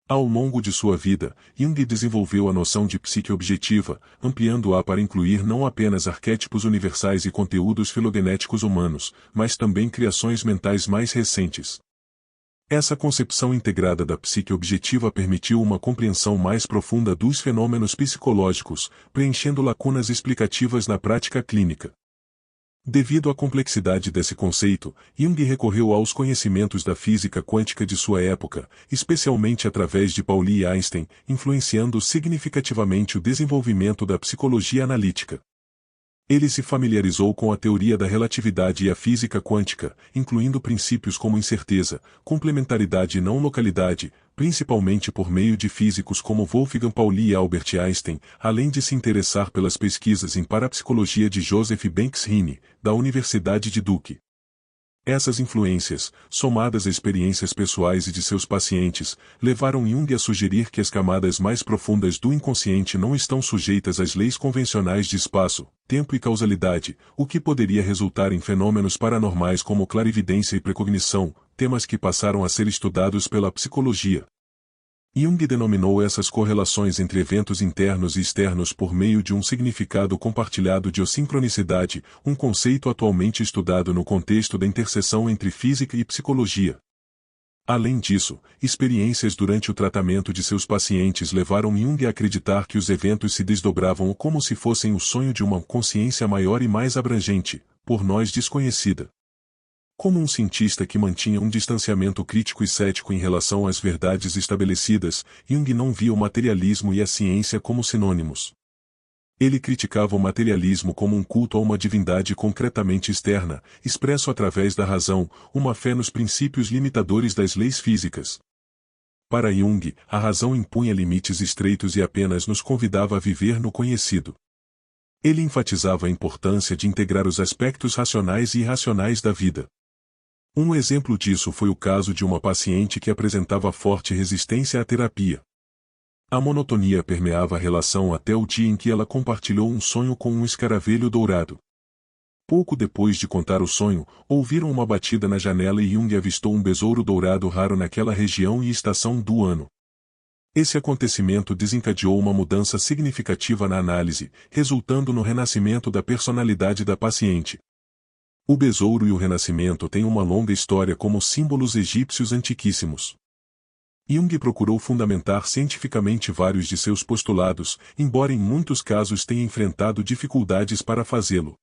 Ao longo de sua vida, Jung desenvolveu a noção de psique objetiva, ampliando-a para incluir não apenas arquétipos universais e conteúdos filogenéticos humanos, mas também criações mentais mais recentes. Essa concepção integrada da psique objetiva permitiu uma compreensão mais profunda dos fenômenos psicológicos, preenchendo lacunas explicativas na prática clínica. Devido à complexidade desse conceito, Jung recorreu aos conhecimentos da física quântica de sua época, especialmente através de Pauli e Einstein, influenciando significativamente o desenvolvimento da psicologia analítica. Ele se familiarizou com a teoria da relatividade e a física quântica, incluindo princípios como incerteza, complementaridade e não localidade, principalmente por meio de físicos como Wolfgang Pauli e Albert Einstein, além de se interessar pelas pesquisas em parapsicologia de Joseph Banks Rini, da Universidade de Duke. Essas influências, somadas a experiências pessoais e de seus pacientes, levaram Jung a sugerir que as camadas mais profundas do inconsciente não estão sujeitas às leis convencionais de espaço, tempo e causalidade, o que poderia resultar em fenômenos paranormais como clarividência e precognição, temas que passaram a ser estudados pela psicologia. Jung denominou essas correlações entre eventos internos e externos por meio de um significado compartilhado de sincronicidade, um conceito atualmente estudado no contexto da interseção entre física e psicologia. Além disso, experiências durante o tratamento de seus pacientes levaram Jung a acreditar que os eventos se desdobravam como se fossem o sonho de uma consciência maior e mais abrangente, por nós desconhecida. Como um cientista que mantinha um distanciamento crítico e cético em relação às verdades estabelecidas, Jung não via o materialismo e a ciência como sinônimos. Ele criticava o materialismo como um culto a uma divindade concretamente externa, expresso através da razão, uma fé nos princípios limitadores das leis físicas. Para Jung, a razão impunha limites estreitos e apenas nos convidava a viver no conhecido. Ele enfatizava a importância de integrar os aspectos racionais e irracionais da vida. Um exemplo disso foi o caso de uma paciente que apresentava forte resistência à terapia. A monotonia permeava a relação até o dia em que ela compartilhou um sonho com um escaravelho dourado. Pouco depois de contar o sonho, ouviram uma batida na janela e Jung avistou um besouro dourado raro naquela região e estação do ano. Esse acontecimento desencadeou uma mudança significativa na análise, resultando no renascimento da personalidade da paciente. O besouro e o renascimento têm uma longa história como símbolos egípcios antiquíssimos. Jung procurou fundamentar cientificamente vários de seus postulados, embora em muitos casos tenha enfrentado dificuldades para fazê-lo.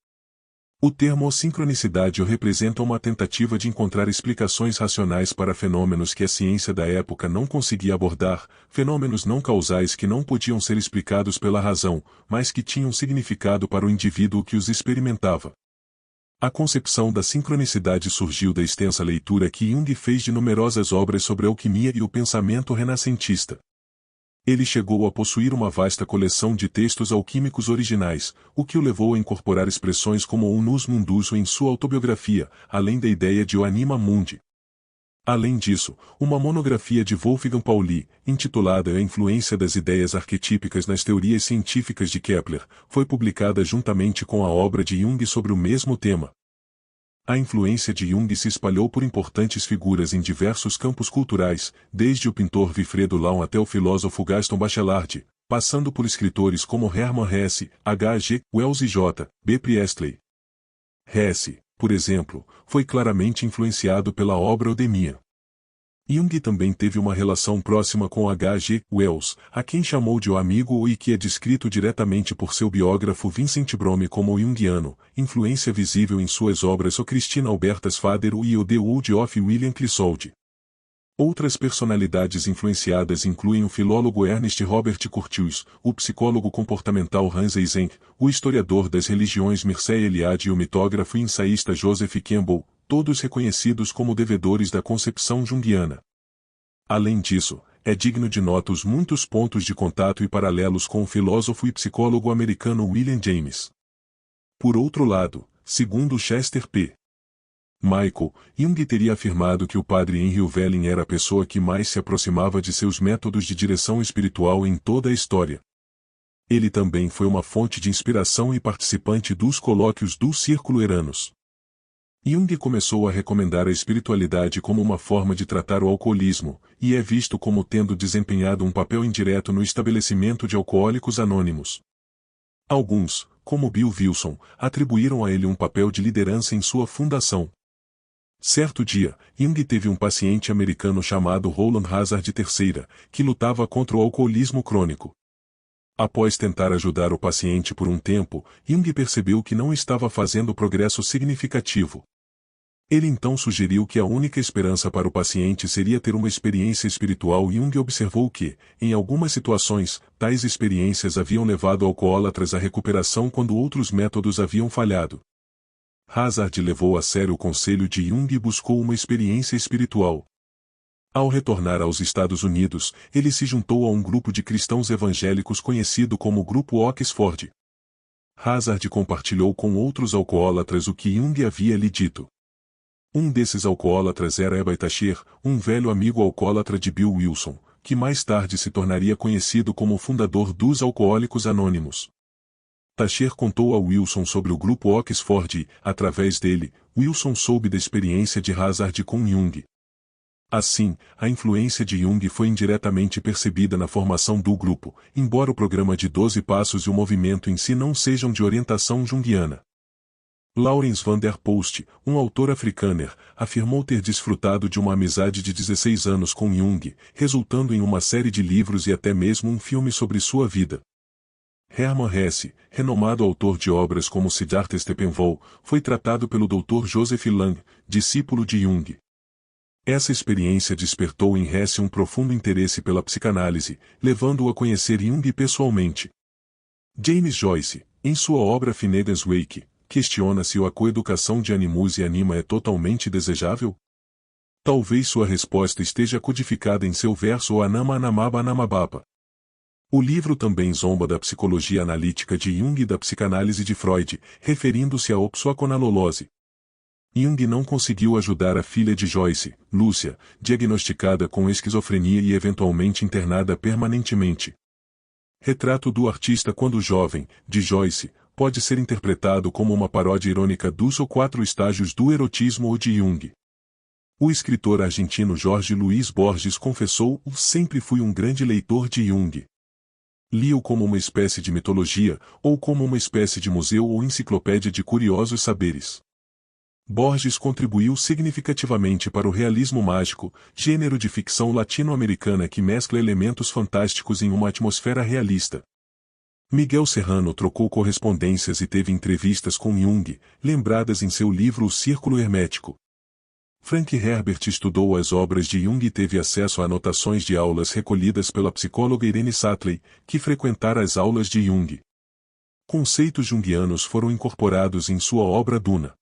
O termo sincronicidade representa uma tentativa de encontrar explicações racionais para fenômenos que a ciência da época não conseguia abordar, fenômenos não causais que não podiam ser explicados pela razão, mas que tinham significado para o indivíduo que os experimentava. A concepção da sincronicidade surgiu da extensa leitura que Jung fez de numerosas obras sobre a alquimia e o pensamento renascentista. Ele chegou a possuir uma vasta coleção de textos alquímicos originais, o que o levou a incorporar expressões como o Unus Mundus em sua autobiografia, além da ideia de o Anima Mundi. Além disso, uma monografia de Wolfgang Pauli, intitulada A Influência das Ideias Arquetípicas nas Teorias Científicas de Kepler, foi publicada juntamente com a obra de Jung sobre o mesmo tema. A influência de Jung se espalhou por importantes figuras em diversos campos culturais, desde o pintor Wilfredo Lawn até o filósofo Gaston Bachelard, passando por escritores como Hermann Hesse, H. G. Wells e J. B. Priestley. Hesse, por exemplo, foi claramente influenciado pela obra Odemia. Jung também teve uma relação próxima com H. G. Wells, a quem chamou de o amigo e que é descrito diretamente por seu biógrafo Vincent Brome como junguiano, influência visível em suas obras O Christina Albertas Fader e o The World of William Clissold. Outras personalidades influenciadas incluem o filólogo Ernest Robert Curtius, o psicólogo comportamental Hans Eysenck, o historiador das religiões Mircea Eliade e o mitógrafo e ensaísta Joseph Campbell, todos reconhecidos como devedores da concepção junguiana. Além disso, é digno de nota os muitos pontos de contato e paralelos com o filósofo e psicólogo americano William James. Por outro lado, segundo Chester P. Michael, Jung teria afirmado que o padre Henry Velling era a pessoa que mais se aproximava de seus métodos de direção espiritual em toda a história. Ele também foi uma fonte de inspiração e participante dos colóquios do Círculo Eranos. Jung começou a recomendar a espiritualidade como uma forma de tratar o alcoolismo, e é visto como tendo desempenhado um papel indireto no estabelecimento de alcoólicos anônimos. Alguns, como Bill Wilson, atribuíram a ele um papel de liderança em sua fundação. Certo dia, Jung teve um paciente americano chamado Roland Hazard III, que lutava contra o alcoolismo crônico. Após tentar ajudar o paciente por um tempo, Jung percebeu que não estava fazendo progresso significativo. Ele então sugeriu que a única esperança para o paciente seria ter uma experiência espiritual e Jung observou que, em algumas situações, tais experiências haviam levado alcoólatras à recuperação quando outros métodos haviam falhado. Hazard levou a sério o conselho de Jung e buscou uma experiência espiritual. Ao retornar aos Estados Unidos, ele se juntou a um grupo de cristãos evangélicos conhecido como Grupo Oxford. Hazard compartilhou com outros alcoólatras o que Jung havia lhe dito. Um desses alcoólatras era Ebai Tasher, um velho amigo alcoólatra de Bill Wilson, que mais tarde se tornaria conhecido como o fundador dos Alcoólicos Anônimos. Tasher contou a Wilson sobre o grupo Oxford e, através dele, Wilson soube da experiência de Hazard com Jung. Assim, a influência de Jung foi indiretamente percebida na formação do grupo, embora o programa de 12 passos e o movimento em si não sejam de orientação junguiana. Laurens van der Post, um autor afrikaner, afirmou ter desfrutado de uma amizade de 16 anos com Jung, resultando em uma série de livros e até mesmo um filme sobre sua vida. Hermann Hesse, renomado autor de obras como Siddhartha Steppenwolf, foi tratado pelo Dr. Joseph Lang, discípulo de Jung. Essa experiência despertou em Hesse um profundo interesse pela psicanálise, levando-o a conhecer Jung pessoalmente. James Joyce, em sua obra Finnegan's Wake, questiona se a coeducação de animus e anima é totalmente desejável? Talvez sua resposta esteja codificada em seu verso O Anama Anamaba Anamabapa. O livro também zomba da psicologia analítica de Jung e da psicanálise de Freud, referindo-se à opsoaconalolose. Jung não conseguiu ajudar a filha de Joyce, Lúcia, diagnosticada com esquizofrenia e eventualmente internada permanentemente. Retrato do artista quando jovem, de Joyce, pode ser interpretado como uma paródia irônica dos ou 4 estágios do erotismo ou de Jung. O escritor argentino Jorge Luiz Borges confessou: sempre fui um grande leitor de Jung. Li-o como uma espécie de mitologia, ou como uma espécie de museu ou enciclopédia de curiosos saberes. Borges contribuiu significativamente para o realismo mágico, gênero de ficção latino-americana que mescla elementos fantásticos em uma atmosfera realista. Miguel Serrano trocou correspondências e teve entrevistas com Jung, lembradas em seu livro O Círculo Hermético. Frank Herbert estudou as obras de Jung e teve acesso a anotações de aulas recolhidas pela psicóloga Irene Satley, que frequentara as aulas de Jung. Conceitos junguianos foram incorporados em sua obra Duna.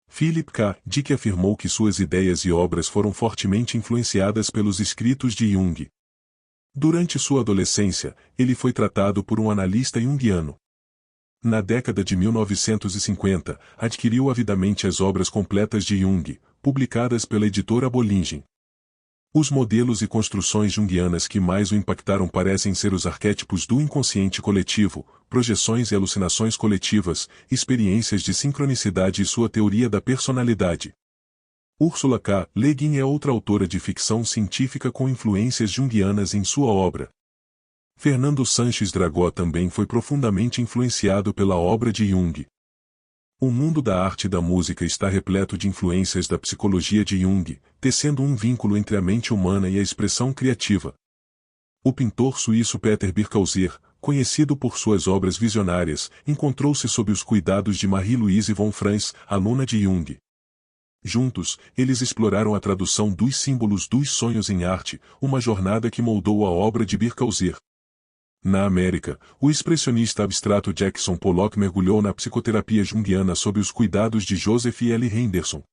Philip K. Dick afirmou que suas ideias e obras foram fortemente influenciadas pelos escritos de Jung. Durante sua adolescência, ele foi tratado por um analista junguiano. Na década de 1950, adquiriu avidamente as obras completas de Jung, publicadas pela editora Bollingen. Os modelos e construções junguianas que mais o impactaram parecem ser os arquétipos do inconsciente coletivo, projeções e alucinações coletivas, experiências de sincronicidade e sua teoria da personalidade. Ursula K. Le Guin é outra autora de ficção científica com influências junguianas em sua obra. Fernando Sanches Dragó também foi profundamente influenciado pela obra de Jung. O mundo da arte e da música está repleto de influências da psicologia de Jung, tecendo um vínculo entre a mente humana e a expressão criativa. O pintor suíço Peter Birkhäuser, conhecido por suas obras visionárias, encontrou-se sob os cuidados de Marie-Louise von Franz, aluna de Jung. Juntos, eles exploraram a tradução dos símbolos dos sonhos em arte, uma jornada que moldou a obra de Birkhäuser. Na América, o expressionista abstrato Jackson Pollock mergulhou na psicoterapia junguiana sob os cuidados de Joseph L. Henderson.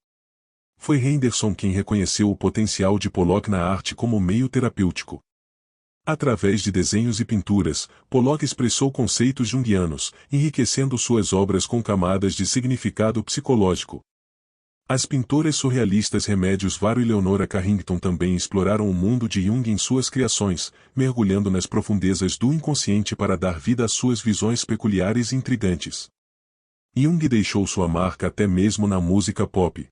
Foi Henderson quem reconheceu o potencial de Pollock na arte como meio terapêutico. Através de desenhos e pinturas, Pollock expressou conceitos junguianos, enriquecendo suas obras com camadas de significado psicológico. As pintoras surrealistas Remédios Varo e Leonora Carrington também exploraram o mundo de Jung em suas criações, mergulhando nas profundezas do inconsciente para dar vida às suas visões peculiares e intrigantes. Jung deixou sua marca até mesmo na música pop.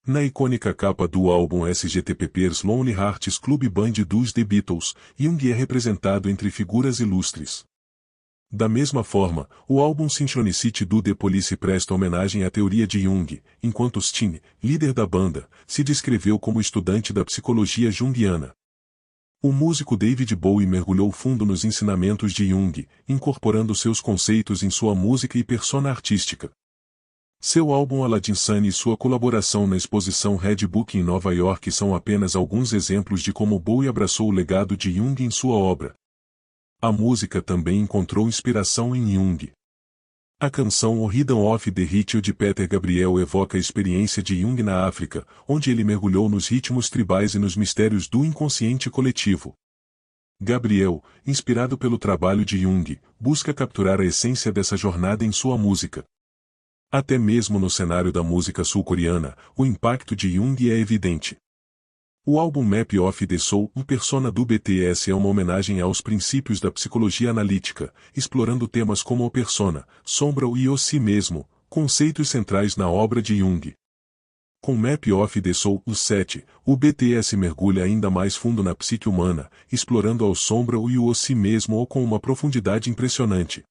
Na icônica capa do álbum Sgt. Pepper's Lonely Hearts Club Band dos The Beatles, Jung é representado entre figuras ilustres. Da mesma forma, o álbum Synchronicity do The Police presta homenagem à teoria de Jung, enquanto Sting, líder da banda, se descreveu como estudante da psicologia junguiana. O músico David Bowie mergulhou fundo nos ensinamentos de Jung, incorporando seus conceitos em sua música e persona artística. Seu álbum Aladdin Sane e sua colaboração na exposição Red Book em Nova York são apenas alguns exemplos de como Bowie abraçou o legado de Jung em sua obra. A música também encontrou inspiração em Jung. A canção O Rhythm of the Ritual de Peter Gabriel evoca a experiência de Jung na África, onde ele mergulhou nos ritmos tribais e nos mistérios do inconsciente coletivo. Gabriel, inspirado pelo trabalho de Jung, busca capturar a essência dessa jornada em sua música. Até mesmo no cenário da música sul-coreana, o impacto de Jung é evidente. O álbum Map of the Soul, um persona do BTS, é uma homenagem aos princípios da psicologia analítica, explorando temas como o persona, sombra e o si mesmo, conceitos centrais na obra de Jung. Com Map of the Soul 7, o BTS mergulha ainda mais fundo na psique humana, explorando ao sombra e o si mesmo ou com uma profundidade impressionante.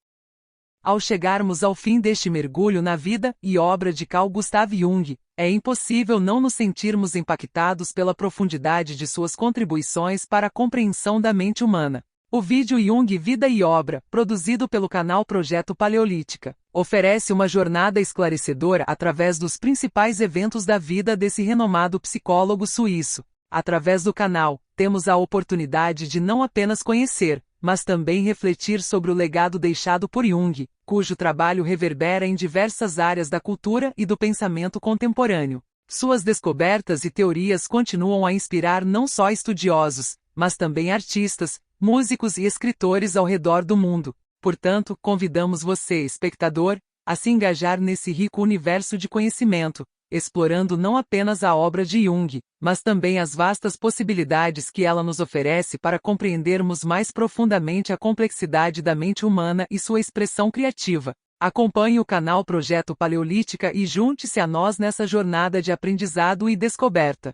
Ao chegarmos ao fim deste mergulho na vida e obra de Carl Gustav Jung, é impossível não nos sentirmos impactados pela profundidade de suas contribuições para a compreensão da mente humana. O vídeo Jung Vida e Obra, produzido pelo canal Projeto Paleolítica, oferece uma jornada esclarecedora através dos principais eventos da vida desse renomado psicólogo suíço. Através do canal, temos a oportunidade de não apenas conhecer, mas também refletir sobre o legado deixado por Jung, cujo trabalho reverbera em diversas áreas da cultura e do pensamento contemporâneo. Suas descobertas e teorias continuam a inspirar não só estudiosos, mas também artistas, músicos e escritores ao redor do mundo. Portanto, convidamos você, espectador, a se engajar nesse rico universo de conhecimento, explorando não apenas a obra de Jung, mas também as vastas possibilidades que ela nos oferece para compreendermos mais profundamente a complexidade da mente humana e sua expressão criativa. Acompanhe o canal Projeto Paleolítica e junte-se a nós nessa jornada de aprendizado e descoberta.